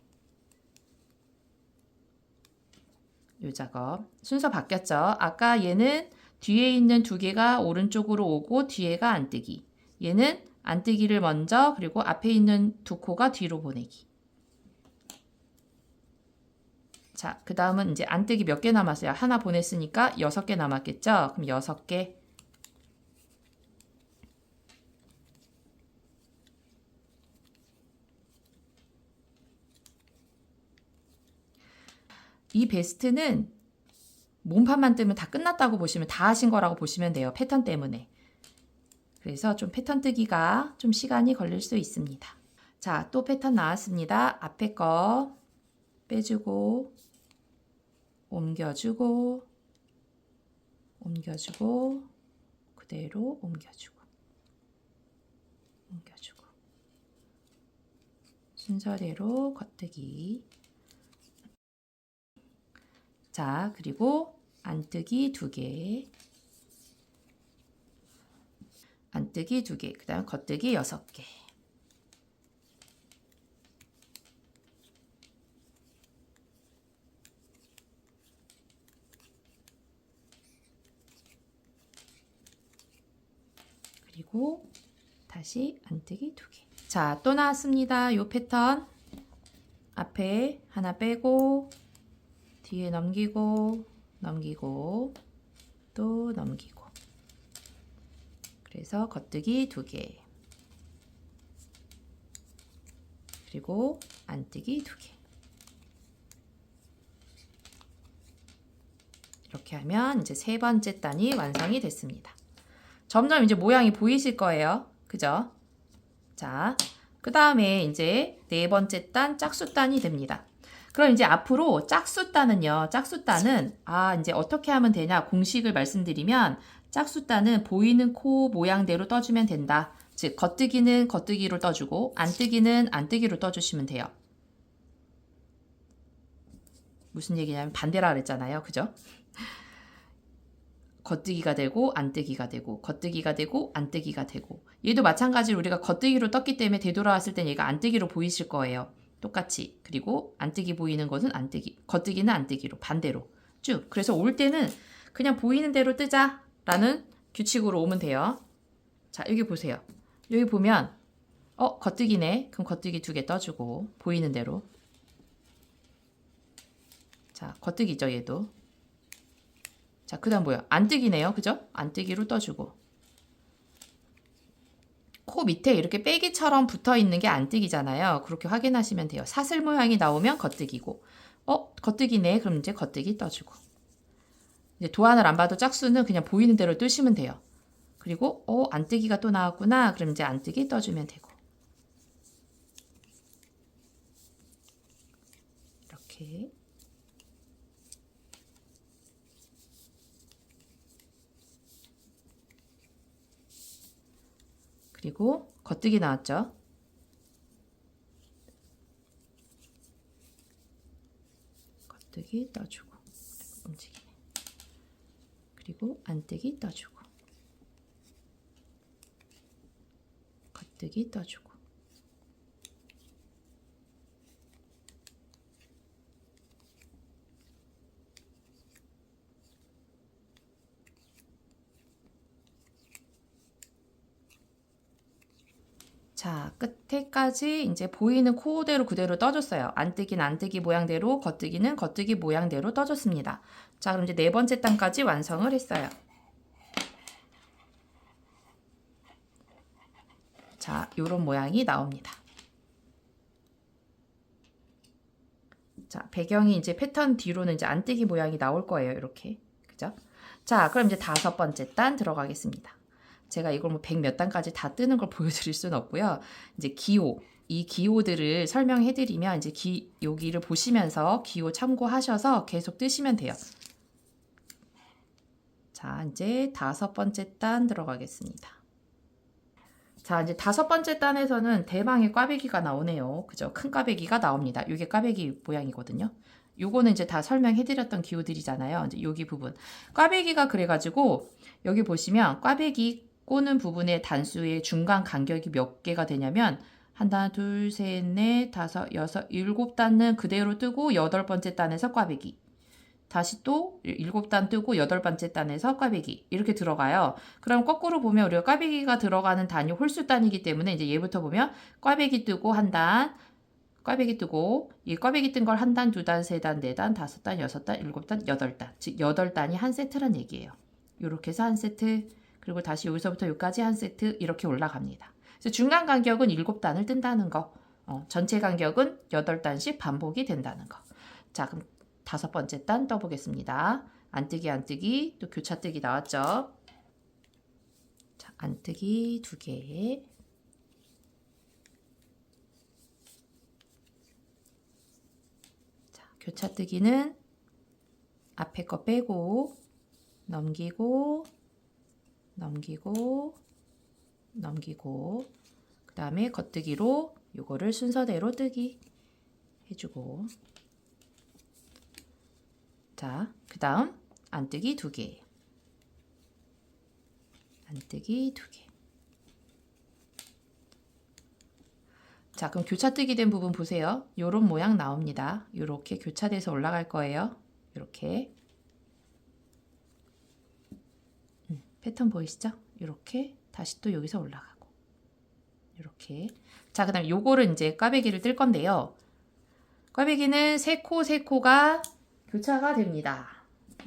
요 작업. 순서 바뀌었죠? 아까 얘는 뒤에 있는 2개가 오른쪽으로 오고 뒤에가 안뜨기. 얘는 안뜨기를 먼저 그리고 앞에 있는 2코가 뒤로 보내기. 자, 그 다음은 이제 안뜨기 몇 개 남았어요? 하나 보냈으니까 6개 남았겠죠? 그럼 6개. 이 베스트는 몸판만 뜨면 다 끝났다고 보시면 다 하신 거라고 보시면 돼요. 패턴 때문에. 그래서 좀 패턴 뜨기가 좀 시간이 걸릴 수 있습니다. 자, 또 패턴 나왔습니다. 앞에 거 빼주고 옮겨주고 옮겨주고 그대로 옮겨주고 옮겨주고 순서대로 겉뜨기. 자, 그리고 안뜨기 2개, 안뜨기 2개, 그 다음 겉뜨기 6개. 그리고 다시 안뜨기 2개. 자, 또 나왔습니다. 요 패턴. 앞에 하나 빼고 뒤에 넘기고 넘기고 또 넘기고, 그래서 겉뜨기 2개, 그리고 안뜨기 2개. 이렇게 하면 이제 3번째 단이 완성이 됐습니다. 점점 이제 모양이 보이실 거예요. 그죠? 자, 그 다음에 이제 4번째 단 짝수단이 됩니다. 그럼 이제 앞으로 짝수단은요, 짝수단은 이제 어떻게 하면 되냐 공식을 말씀드리면, 짝수단은 보이는 코 모양대로 떠주면 된다. 즉 겉뜨기는 겉뜨기로 떠주고 안뜨기는 안뜨기로 떠주시면 돼요. 무슨 얘기냐면 반대라 그랬잖아요. 그죠? 겉뜨기가 되고 안뜨기가 되고 겉뜨기가 되고 안뜨기가 되고, 얘도 마찬가지로 우리가 겉뜨기로 떴기 때문에 되돌아왔을 땐 얘가 안뜨기로 보이실 거예요. 똑같이. 그리고 안뜨기 보이는 것은 안뜨기, 겉뜨기는 안뜨기로, 반대로 쭉. 그래서 올 때는 그냥 보이는 대로 뜨자 라는 규칙으로 오면 돼요. 자, 여기 보세요. 여기 보면 겉뜨기네. 그럼 겉뜨기 2개 떠주고 보이는 대로. 자, 겉뜨기죠 얘도. 자, 그 다음 뭐야? 안뜨기네요. 그죠? 안뜨기로 떠주고. 코 밑에 이렇게 빼기처럼 붙어 있는 게 안뜨기잖아요. 그렇게 확인하시면 돼요. 사슬 모양이 나오면 겉뜨기고, 겉뜨기네. 그럼 이제 겉뜨기 떠주고. 이제 도안을 안 봐도 짝수는 그냥 보이는 대로 뜨시면 돼요. 그리고 안뜨기가 또 나왔구나. 그럼 이제 안뜨기 떠주면 되고. 이렇게. 그리고 겉뜨기 나왔죠. 겉뜨기 떠주고 움직이네. 그리고 안뜨기 떠주고 겉뜨기 떠주고. 자, 끝에까지 이제 보이는 코대로 그대로 떠줬어요. 안뜨기는 안뜨기 모양대로, 겉뜨기는 겉뜨기 모양대로 떠줬습니다. 자, 그럼 이제 4번째 단까지 완성을 했어요. 자, 요런 모양이 나옵니다. 자, 배경이 이제 패턴 뒤로는 이제 안뜨기 모양이 나올 거예요. 이렇게. 그죠? 자, 그럼 이제 5번째 단 들어가겠습니다. 제가 이걸 뭐 100 몇 단까지 다 뜨는 걸 보여드릴 수는 없고요. 이제 기호, 이 기호들을 설명해 드리면 이제 여기를 보시면서 기호 참고하셔서 계속 뜨시면 돼요. 자, 이제 5번째 단 들어가겠습니다. 자, 이제 5번째 단에서는 대망의 꽈배기가 나오네요. 그죠? 큰 꽈배기가 나옵니다. 이게 꽈배기 모양이거든요. 요거는 이제 다 설명해 드렸던 기호들이잖아요. 이제 여기 부분. 꽈배기가 그래가지고 여기 보시면 꽈배기 꼬는 부분의 단수의 중간 간격이 몇 개가 되냐면 하나, 둘, 셋, 넷, 다섯, 여섯, 7단은 그대로 뜨고 8번째 단에서 꽈배기. 다시 또 7단 뜨고 8번째 단에서 꽈배기. 이렇게 들어가요. 그럼 거꾸로 보면 우리가 꽈배기가 들어가는 단이 홀수단이기 때문에 이제 얘부터 보면 꽈배기 뜨고 한 단, 꽈배기 뜨고 이 꽈배기 뜬 걸 한 단, 2단, 3단, 4단, 5단, 6단, 7단, 8단. 즉 8단이 한 세트란 얘기예요. 이렇게 해서 한 세트, 그리고 다시 여기서부터 여기까지 한 세트 이렇게 올라갑니다. 그래서 중간 간격은 7단을 뜬다는 거. 전체 간격은 8단씩 반복이 된다는 거. 자, 그럼 5번째 단 떠보겠습니다. 안뜨기 안뜨기 또 교차뜨기 나왔죠. 자, 안뜨기 2개, 교차뜨기는 앞에 거 빼고 넘기고 넘기고 넘기고 그 다음에 겉뜨기로 요거를 순서대로 뜨기 해주고 자, 그 다음 안뜨기 2개 안뜨기 2개 자, 그럼 교차뜨기 된 부분 보세요. 요런 모양 나옵니다. 요렇게 교차돼서 올라갈 거예요. 요렇게 패턴 보이시죠? 요렇게 다시 또 여기서 올라가고 요렇게 자, 그 다음에 요거를 이제 꽈배기를 뜰 건데요. 꽈배기는 3코가 교차가 됩니다.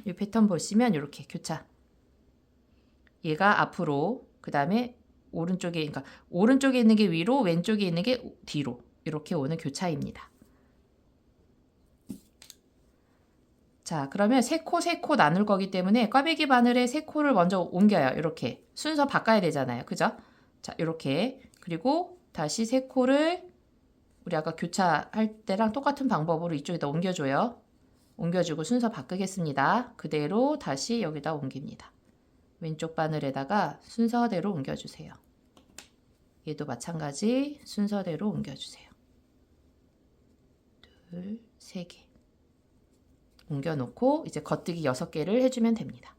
이 패턴 보시면 이렇게 교차 얘가 앞으로 그 다음에 오른쪽에 그러니까 오른쪽에 있는 게 위로 왼쪽에 있는 게 뒤로 이렇게 오는 교차입니다. 자, 그러면 3코 나눌 거기 때문에 꽈배기 바늘에 3코를 먼저 옮겨요. 이렇게 순서 바꿔야 되잖아요. 그죠? 자, 이렇게 그리고 다시 3코를 우리 아까 교차할 때랑 똑같은 방법으로 이쪽에다 옮겨줘요. 옮겨주고 순서 바꾸겠습니다. 그대로 다시 여기다 옮깁니다. 왼쪽 바늘에다가 순서대로 옮겨주세요. 얘도 마찬가지 순서대로 옮겨주세요. 2, 3개 옮겨놓고 이제 겉뜨기 6개를 해주면 됩니다.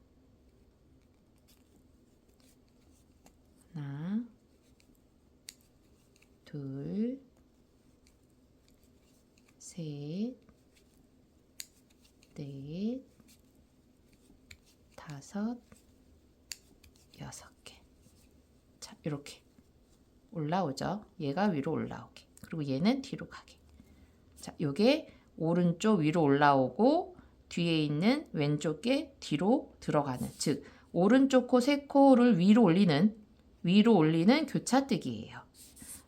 하나, 둘, 셋, 넷, 5, 6개. 자, 이렇게 올라오죠. 얘가 위로 올라오게. 그리고 얘는 뒤로 가게. 자, 요게 오른쪽 위로 올라오고 뒤에 있는 왼쪽 게 뒤로 들어가는, 즉 오른쪽 코 3코를 위로 올리는 교차뜨기예요.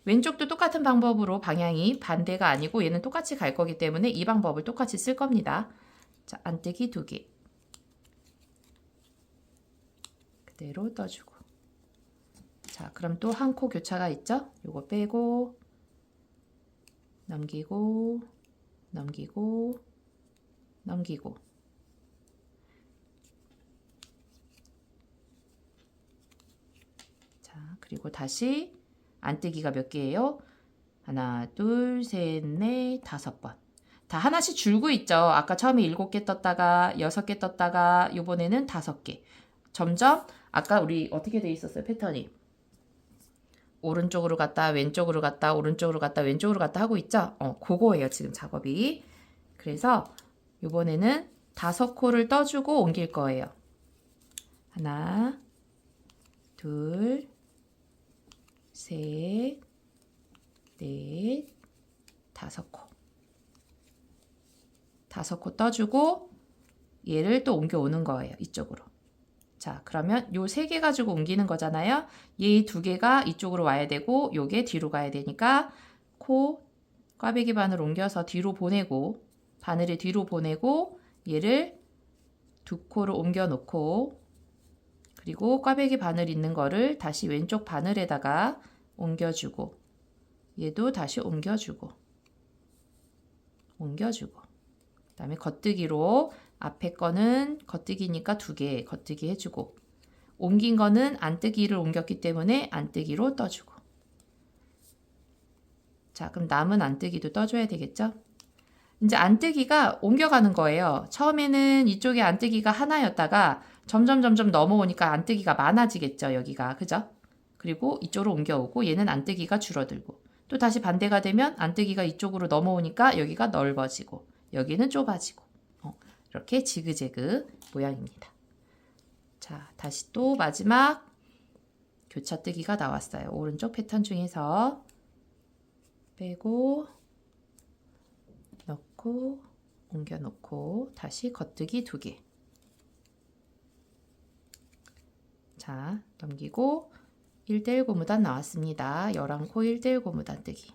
왼쪽도 똑같은 방법으로 방향이 반대가 아니고 얘는 똑같이 갈 거기 때문에 이 방법을 똑같이 쓸 겁니다. 자, 안뜨기 2개 그대로 떠주고 자, 그럼 또 한 코 교차가 있죠? 요거 빼고 넘기고 넘기고 넘기고 자, 그리고 다시 안뜨기가 몇 개예요? 하나, 둘, 셋, 넷, 5번. 다 하나씩 줄고 있죠. 아까 처음에 7개 떴다가 6개 떴다가 이번에는 5개. 점점 아까 우리 어떻게 돼 있었어요? 패턴이 오른쪽으로 갔다 왼쪽으로 갔다 오른쪽으로 갔다 왼쪽으로 갔다 하고 있죠? 그거예요 지금 작업이. 그래서 이번에는 5코를 떠주고 옮길 거예요. 하나, 둘, 셋, 넷, 5코. 5코 떠주고 얘를 또 옮겨오는 거예요. 이쪽으로. 자, 그러면 요 3개 가지고 옮기는 거잖아요. 얘 2개가 이쪽으로 와야 되고 요게 뒤로 가야 되니까 코 꽈배기 바늘 옮겨서 뒤로 보내고 바늘을 뒤로 보내고 얘를 2코를 옮겨 놓고 그리고 꽈배기 바늘 있는 거를 다시 왼쪽 바늘에다가 옮겨주고 얘도 다시 옮겨주고 그 다음에 겉뜨기로 앞에 거는 겉뜨기니까 2개 겉뜨기 해주고 옮긴 거는 안뜨기를 옮겼기 때문에 안뜨기로 떠주고 자, 그럼 남은 안뜨기도 떠줘야 되겠죠? 이제 안뜨기가 옮겨가는 거예요. 처음에는 이쪽에 안뜨기가 하나였다가 점점 넘어오니까 안뜨기가 많아지겠죠, 여기가. 그죠? 그리고 이쪽으로 옮겨오고 얘는 안뜨기가 줄어들고 또 다시 반대가 되면 안뜨기가 이쪽으로 넘어오니까 여기가 넓어지고 여기는 좁아지고 이렇게 지그재그 모양입니다. 자, 다시 또 마지막 교차뜨기가 나왔어요. 오른쪽 패턴 중에서 빼고 넣고 옮겨 놓고 다시 겉뜨기 2개. 자, 넘기고 1대1 고무단 나왔습니다. 11코 1대1 고무단 뜨기.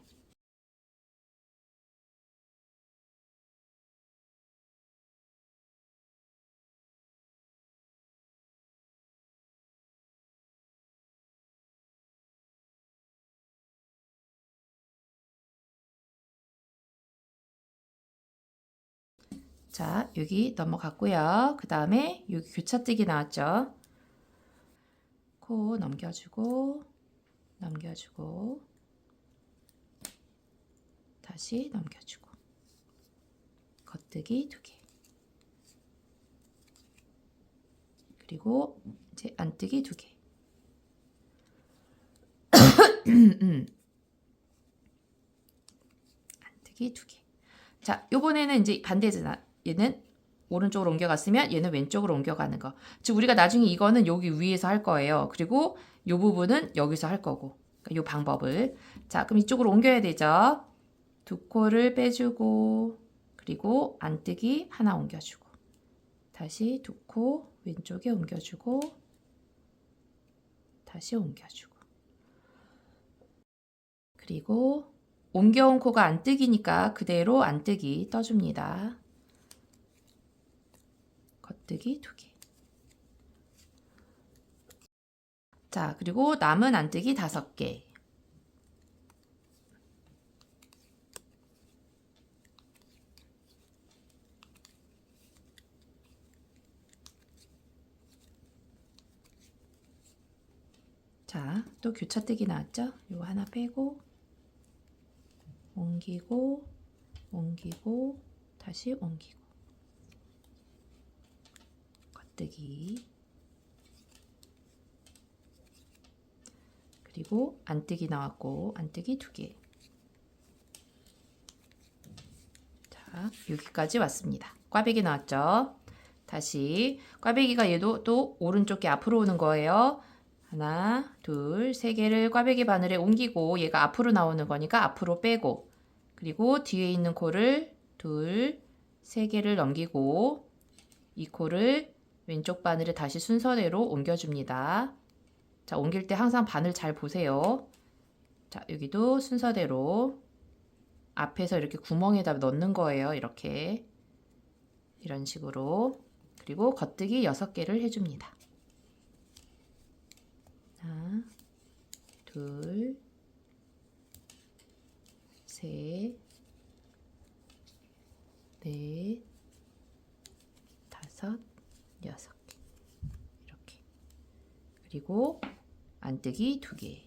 자, 여기 넘어갔고요. 그 다음에 여기 교차뜨기 나왔죠. 코 넘겨주고 넘겨주고 다시 넘겨주고 겉뜨기 2개 그리고 이제 안뜨기 2개 안뜨기 2개. 자, 요번에는 이제 반대잖아. 얘는 오른쪽으로 옮겨갔으면 얘는 왼쪽으로 옮겨가는 거. 즉 우리가 나중에 이거는 여기 위에서 할 거예요. 그리고 요 부분은 여기서 할 거고. 그러니까 요 방법을. 자, 그럼 이쪽으로 옮겨야 되죠. 두 코를 빼주고 그리고 안뜨기 하나 옮겨주고 다시 두 코 왼쪽에 옮겨주고 다시 옮겨주고 그리고 옮겨온 코가 안뜨기니까 그대로 안뜨기 떠줍니다. 겉뜨기 2개. 자, 그리고 남은 안뜨기 5개. 자, 또 교차뜨기 나왔죠? 이거 하나 빼고 옮기고 옮기고 다시 옮기고 겉뜨기 그리고 안뜨기 나왔고 안뜨기 2개. 자, 여기까지 왔습니다. 꽈배기 나왔죠? 다시 꽈배기가 얘도 또 오른쪽에 앞으로 오는 거예요. 하나, 둘, 세 개를 꽈배기 바늘에 옮기고 얘가 앞으로 나오는 거니까 앞으로 빼고 그리고 뒤에 있는 코를 둘, 세 개를 넘기고 이 코를 왼쪽 바늘에 다시 순서대로 옮겨줍니다. 자, 옮길 때 항상 바늘 잘 보세요. 자, 여기도 순서대로 앞에서 이렇게 구멍에다 넣는 거예요. 이렇게 이런 식으로 그리고 겉뜨기 6개를 해줍니다. 하나, 둘, 셋, 넷, 5, 6개 이렇게 그리고 안뜨기 2개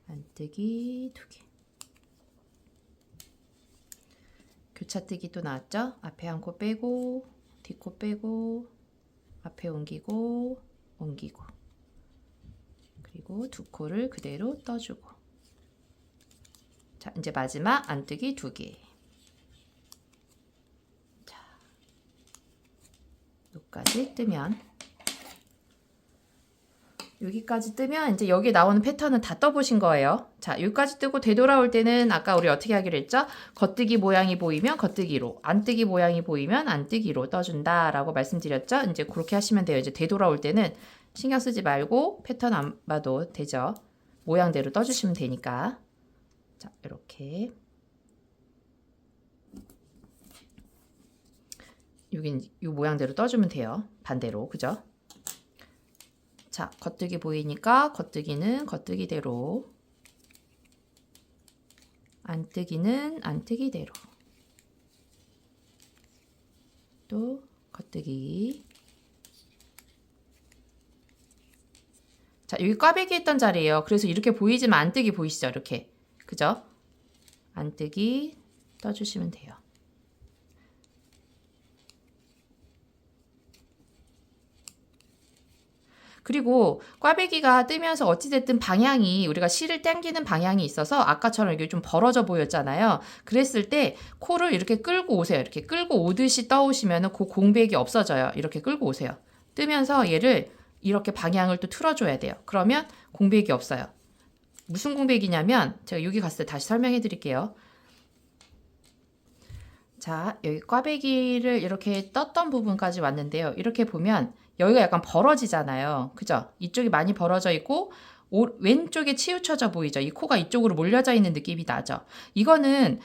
안뜨기 2개 교차뜨기 또 나왔죠? 앞에 한 코 빼고 뒷코 빼고 앞에 옮기고 옮기고 그리고 두 코를 그대로 떠주고 자, 이제 마지막 안뜨기 2개. 자, 여기까지 뜨면 여기까지 뜨면 이제 여기 나오는 패턴은 다 떠보신 거예요. 자, 여기까지 뜨고 되돌아올 때는 아까 우리 어떻게 하기로 했죠? 겉뜨기 모양이 보이면 겉뜨기로, 안뜨기 모양이 보이면 안뜨기로 떠준다 라고 말씀드렸죠? 이제 그렇게 하시면 돼요. 이제 되돌아올 때는 신경 쓰지 말고 패턴 안 봐도 되죠? 모양대로 떠주시면 되니까. 자, 이렇게. 여긴 이 모양대로 떠주면 돼요. 반대로, 그죠? 자, 겉뜨기 보이니까 겉뜨기는 겉뜨기대로, 안뜨기는 안뜨기대로, 또 겉뜨기. 자, 여기 꽈배기 했던 자리예요. 그래서 이렇게 보이지만 안뜨기 보이시죠? 이렇게. 그죠? 안뜨기 떠주시면 돼요. 그리고 꽈배기가 뜨면서 어찌됐든 방향이 우리가 실을 당기는 방향이 있어서 아까처럼 이게 좀 벌어져 보였잖아요. 그랬을 때 코를 이렇게 끌고 오세요. 이렇게 끌고 오듯이 떠오시면 그 공백이 없어져요. 이렇게 끌고 오세요. 뜨면서 얘를 이렇게 방향을 또 틀어줘야 돼요. 그러면 공백이 없어요. 무슨 공백이냐면 제가 여기 갔을 때 다시 설명해 드릴게요. 자, 여기 꽈배기를 이렇게 떴던 부분까지 왔는데요. 이렇게 보면 여기가 약간 벌어지잖아요. 그죠? 이쪽이 많이 벌어져 있고 왼쪽에 치우쳐져 보이죠? 이 코가 이쪽으로 몰려져 있는 느낌이 나죠? 이건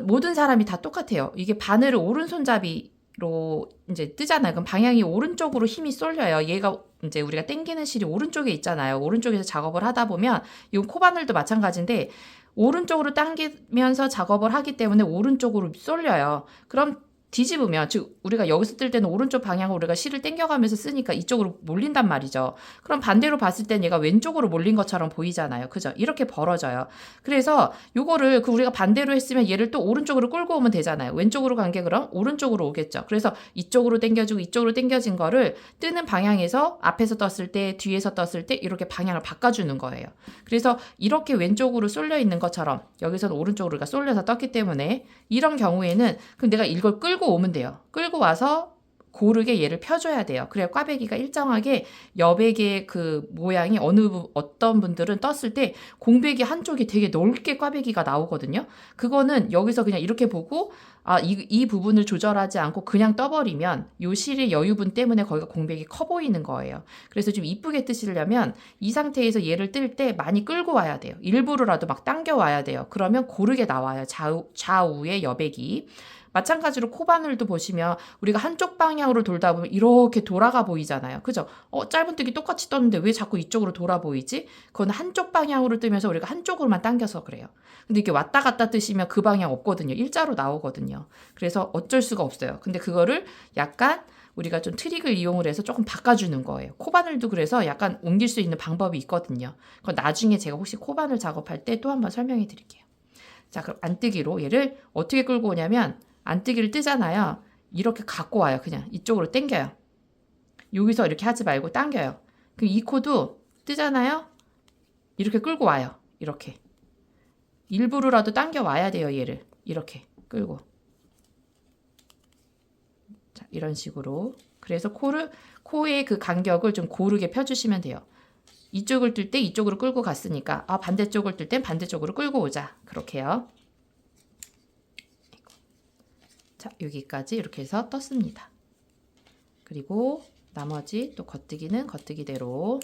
모든 사람이 다 똑같아요. 이게 바늘을 오른손잡이로 이제 뜨잖아요. 그럼 방향이 오른쪽으로 힘이 쏠려요. 얘가 이제 우리가 당기는 실이 오른쪽에 있잖아요. 오른쪽에서 작업을 하다 보면 이 코바늘도 마찬가지인데 오른쪽으로 당기면서 작업을 하기 때문에 오른쪽으로 쏠려요. 그럼 뒤집으면, 즉 우리가 여기서 뜰 때는 오른쪽 방향으로 우리가 실을 당겨가면서 쓰니까 이쪽으로 몰린단 말이죠. 그럼 반대로 봤을 땐 얘가 왼쪽으로 몰린 것처럼 보이잖아요. 그죠? 이렇게 벌어져요. 그래서 요거를 우리가 반대로 했으면 얘를 또 오른쪽으로 끌고 오면 되잖아요. 왼쪽으로 간 게 그럼 오른쪽으로 오겠죠. 그래서 이쪽으로 당겨주고 이쪽으로 당겨진 거를 뜨는 방향에서 앞에서 떴을 때, 뒤에서 떴을 때 이렇게 방향을 바꿔주는 거예요. 그래서 이렇게 왼쪽으로 쏠려 있는 것처럼 여기서는 오른쪽으로 우리가 쏠려서 떴기 때문에 이런 경우에는 그럼 내가 이걸 끌고 오면 돼요. 끌고 와서 고르게 얘를 펴줘야 돼요. 그래야 꽈배기가 일정하게 여백의 그 모양이 어떤 분들은 떴을 때 공백이 한쪽이 되게 넓게 꽈배기가 나오거든요. 그거는 여기서 그냥 이렇게 보고 이 부분을 조절하지 않고 그냥 떠버리면 요 실의 여유분 때문에 거기가 공백이 커 보이는 거예요. 그래서 좀 이쁘게 뜨시려면 이 상태에서 얘를 뜰 때 많이 끌고 와야 돼요. 일부러라도 막 당겨 와야 돼요. 그러면 고르게 나와요. 좌우의 여백이. 마찬가지로 코바늘도 보시면 우리가 한쪽 방향으로 돌다 보면 이렇게 돌아가 보이잖아요. 그죠? 짧은뜨기 똑같이 떴는데 왜 자꾸 이쪽으로 돌아 보이지? 그건 한쪽 방향으로 뜨면서 우리가 한쪽으로만 당겨서 그래요. 근데 이게 왔다 갔다 뜨시면 그 방향 없거든요. 일자로 나오거든요. 그래서 어쩔 수가 없어요. 근데 그거를 약간 우리가 좀 트릭을 이용을 해서 조금 바꿔주는 거예요. 코바늘도 그래서 약간 옮길 수 있는 방법이 있거든요. 그건 나중에 제가 혹시 코바늘 작업할 때 또 한번 설명해 드릴게요. 자, 그럼 안뜨기로 얘를 어떻게 끌고 오냐면 안뜨기를 뜨잖아요. 이렇게 갖고 와요. 그냥 이쪽으로 당겨요. 여기서 이렇게 하지 말고 당겨요. 그럼 이 코도 뜨잖아요. 이렇게 끌고 와요. 이렇게. 일부러라도 당겨 와야 돼요. 얘를. 이렇게 끌고. 자, 이런 식으로. 그래서 코의 그 간격을 좀 고르게 펴주시면 돼요. 이쪽을 뜰 때 이쪽으로 끌고 갔으니까 반대쪽을 뜰 땐 반대쪽으로 끌고 오자. 그렇게요. 자, 여기까지 이렇게 해서 떴습니다. 그리고 나머지 또 겉뜨기는 겉뜨기대로,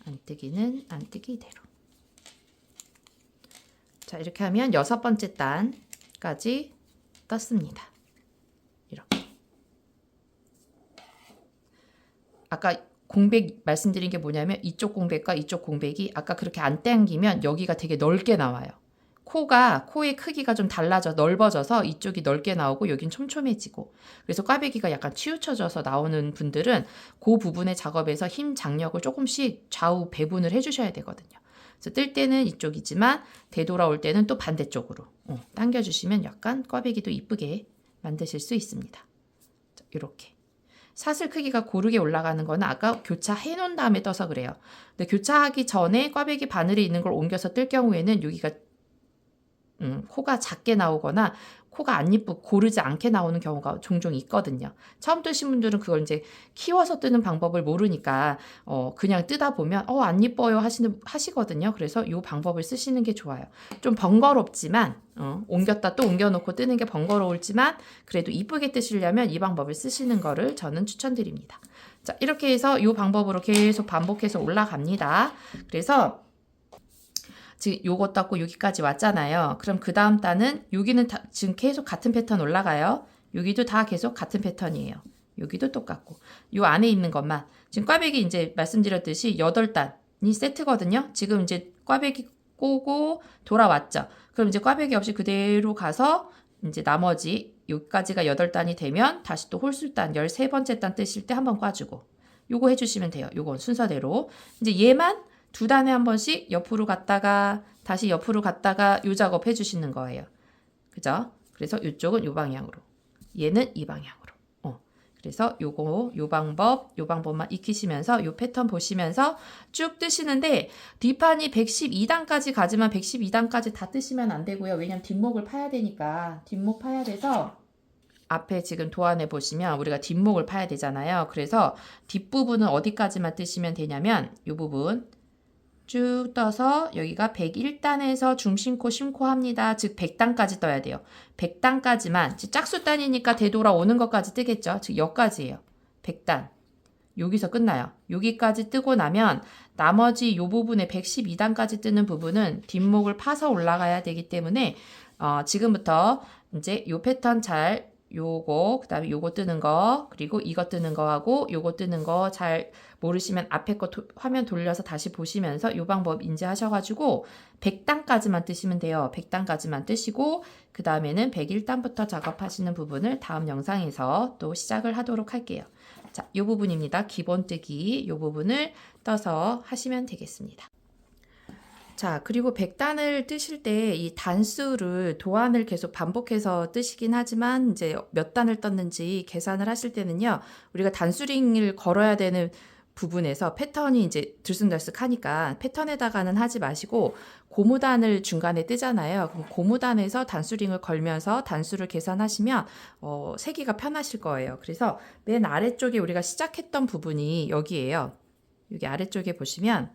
안뜨기는 안뜨기대로. 자, 이렇게 하면 6번째 단까지 떴습니다. 이렇게. 아까 공백 말씀드린 게 뭐냐면 이쪽 공백과 이쪽 공백이 아까 그렇게 안 당기면 여기가 되게 넓게 나와요. 코의 크기가 좀 넓어져서 이쪽이 넓게 나오고 여긴 촘촘해지고, 그래서 꽈배기가 약간 치우쳐져서 나오는 분들은 그 부분의 작업에서 힘 장력을 조금씩 좌우 배분을 해주셔야 되거든요. 그래서 뜰 때는 이쪽이지만 되돌아올 때는 또 반대쪽으로 당겨주시면 약간 꽈배기도 이쁘게 만드실 수 있습니다. 자, 이렇게. 사슬 크기가 고르게 올라가는 거는 아까 교차해 놓은 다음에 떠서 그래요. 근데 교차하기 전에 꽈배기 바늘에 있는 걸 옮겨서 뜰 경우에는 여기가 코가 작게 나오거나 코가 안 이쁘고 고르지 않게 나오는 경우가 종종 있거든요. 처음 뜨신 분들은 그걸 이제 키워서 뜨는 방법을 모르니까 그냥 뜨다 보면 안 이뻐요 하시거든요. 그래서 이 방법을 쓰시는 게 좋아요. 좀 번거롭지만 옮겼다 또 옮겨놓고 뜨는 게 번거로울지만 그래도 이쁘게 뜨시려면 이 방법을 쓰시는 거를 저는 추천드립니다. 자, 이렇게 해서 이 방법으로 계속 반복해서 올라갑니다. 그래서 지금 요거 떴고 여기까지 왔잖아요. 그럼 그 다음 단은 여기는 지금 계속 같은 패턴 올라가요. 여기도 다 계속 같은 패턴이에요. 여기도 똑같고 요 안에 있는 것만 지금 꽈배기 이제 말씀드렸듯이 8단이 세트거든요. 지금 이제 꽈배기 꼬고 돌아왔죠. 그럼 이제 꽈배기 없이 그대로 가서 이제 나머지 여기까지가 8단이 되면 다시 또 홀술단 13번째 단 뜨실 때 한번 꽈주고 요거 해주시면 돼요. 요건 순서대로 이제 얘만 2단에 한 번씩 옆으로 갔다가 다시 옆으로 갔다가 요 작업 해주시는 거예요. 그죠? 그래서 이쪽은 요 방향으로, 얘는 이 방향으로. 그래서 요 방법만 익히시면서 요 패턴 보시면서 쭉 뜨시는데 뒷판이 112단까지 가지만 112단까지 다 뜨시면 안 되고요. 왜냐면 뒷목을 파야 되니까 뒷목 파야 돼서 앞에 지금 도안에 보시면 우리가 뒷목을 파야 되잖아요. 그래서 뒷부분은 어디까지만 뜨시면 되냐면 요 부분 쭉 떠서 여기가 101단에서 중심코 심코합니다. 즉 100단까지 떠야 돼요. 100단까지만 짝수단이니까 되돌아오는 것까지 뜨겠죠. 즉 여기까지예요. 100단. 여기서 끝나요. 여기까지 뜨고 나면 나머지 요 부분에 112단까지 뜨는 부분은 뒷목을 파서 올라가야 되기 때문에 지금부터 이제 요 패턴 잘 요거, 그 다음에 요거 뜨는 거, 그리고 이거 뜨는 거하고 요거 뜨는 거 잘 모르시면 앞에 거 화면 돌려서 다시 보시면서 요 방법 인지하셔가지고 100단까지만 뜨시면 돼요. 100단까지만 뜨시고 그 다음에는 101단부터 작업하시는 부분을 다음 영상에서 또 시작을 하도록 할게요. 자, 요 부분입니다. 기본 뜨기 요 부분을 떠서 하시면 되겠습니다. 자, 그리고 100단을 뜨실 때 이 단수를 도안을 계속 반복해서 뜨시긴 하지만 이제 몇 단을 떴는지 계산을 하실 때는요. 우리가 단수링을 걸어야 되는 부분에서 패턴이 이제 들쑥날쑥하니까 패턴에다가는 하지 마시고 고무단을 중간에 뜨잖아요. 그럼 고무단에서 단수링을 걸면서 단수를 계산하시면 세기가 편하실 거예요. 그래서 맨 아래쪽에 우리가 시작했던 부분이 여기예요. 여기 아래쪽에 보시면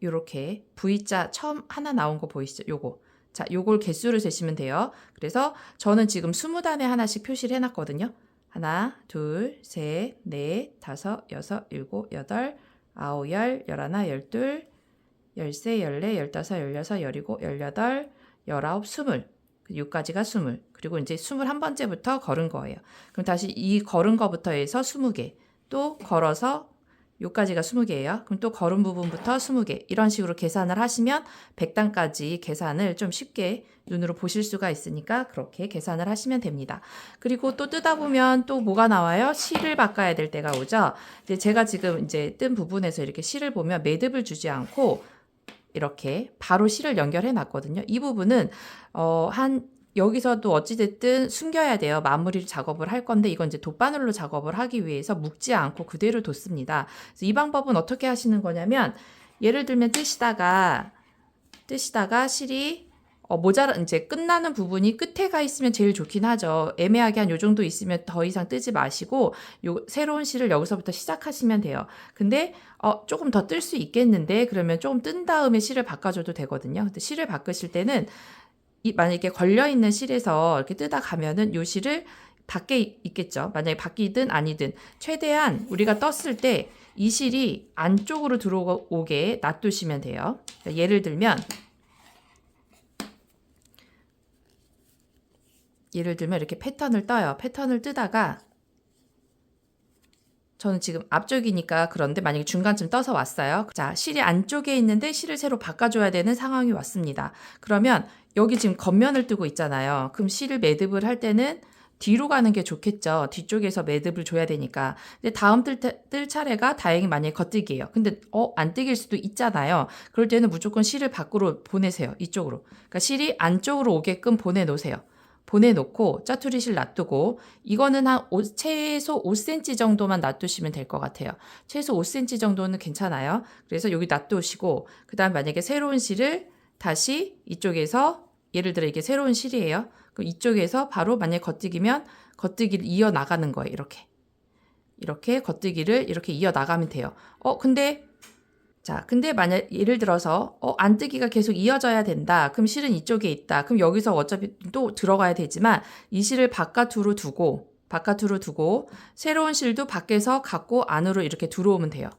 요렇게 V자 처음 하나 나온 거 보이시죠? 요거. 자, 요걸 개수를 세시면 돼요. 그래서 저는 지금 20단에 하나씩 표시를 해놨거든요. 하나, 둘, 셋, 넷, 다섯, 여섯, 일곱, 여덟, 아홉, 열, 열하나, 열둘, 열세, 열네, 열다섯, 열여섯, 열일곱, 열여덟, 열아홉, 스물. 여기까지가 20. 그리고 이제 21번째부터 걸은 거예요. 그럼 다시 이 걸은 거부터 해서 20개. 또 걸어서 요까지가 20개예요. 그럼 또 걸은 부분부터 20개. 이런 식으로 계산을 하시면 100단까지 계산을 좀 쉽게 눈으로 보실 수가 있으니까 그렇게 계산을 하시면 됩니다. 그리고 또 뜨다 보면 또 뭐가 나와요? 실을 바꿔야 될 때가 오죠. 이제 제가 지금 이제 뜬 부분에서 이렇게 실을 보면 매듭을 주지 않고 이렇게 바로 실을 연결해 놨거든요. 이 부분은 여기서도 어찌됐든 숨겨야 돼요. 마무리 작업을 할 건데 이건 이제 돗바늘로 작업을 하기 위해서 묶지 않고 그대로 뒀습니다. 그래서 이 방법은 어떻게 하시는 거냐면 예를 들면 뜨시다가 실이 이제 끝나는 부분이 끝에 가 있으면 제일 좋긴 하죠. 애매하게 한 요 정도 있으면 더 이상 뜨지 마시고 새로운 실을 여기서부터 시작하시면 돼요. 근데 조금 더 뜰 수 있겠는데 그러면 조금 뜬 다음에 실을 바꿔줘도 되거든요. 근데 실을 바꾸실 때는 만약에 걸려있는 실에서 이렇게 뜨다 가면은 요 실을 밖에 있겠죠. 만약에 밖이든 아니든 최대한 우리가 떴을 때 이 실이 안쪽으로 들어오게 놔두시면 돼요. 그러니까 예를 들면 이렇게 패턴을 떠요. 패턴을 뜨다가 저는 지금 앞쪽이니까 그런데 만약에 중간쯤 떠서 왔어요. 자, 실이 안쪽에 있는데 실을 새로 바꿔줘야 되는 상황이 왔습니다. 그러면 여기 지금 겉면을 뜨고 있잖아요. 그럼 실을 매듭을 할 때는 뒤로 가는 게 좋겠죠. 뒤쪽에서 매듭을 줘야 되니까. 근데 다음 뜰 차례가 다행히 만약에 겉뜨기예요. 근데 안 뜨길 수도 있잖아요. 그럴 때는 무조건 실을 밖으로 보내세요. 이쪽으로. 그러니까 실이 안쪽으로 오게끔 보내놓으세요. 보내놓고 짜투리 실 놔두고 이거는 최소 5cm 정도만 놔두시면 될 것 같아요. 최소 5cm 정도는 괜찮아요. 그래서 여기 놔두시고 그 다음 만약에 새로운 실을 다시 이쪽에서 예를 들어 이게 새로운 실이에요. 그럼 이쪽에서 바로 만약에 겉뜨기면 겉뜨기를 이어나가는 거예요. 이렇게 겉뜨기를 이렇게 이어나가면 돼요. 근데 만약 예를 들어서 안뜨기가 계속 이어져야 된다. 그럼 실은 이쪽에 있다. 그럼 여기서 어차피 또 들어가야 되지만 이 실을 바깥으로 두고 새로운 실도 밖에서 갖고 안으로 이렇게 들어오면 돼요.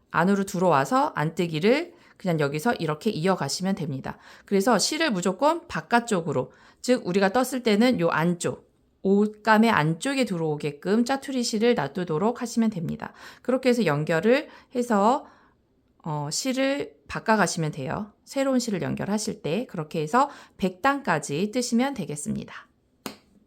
안으로 들어와서 안뜨기를 그냥 여기서 이렇게 이어가시면 됩니다. 그래서 실을 무조건 바깥쪽으로, 즉 우리가 떴을 때는 요 안쪽, 옷감의 안쪽에 들어오게끔 짜투리 실을 놔두도록 하시면 됩니다. 그렇게 해서 연결을 해서 실을 바꿔가시면 돼요. 새로운 실을 연결하실 때 그렇게 해서 100단까지 뜨시면 되겠습니다.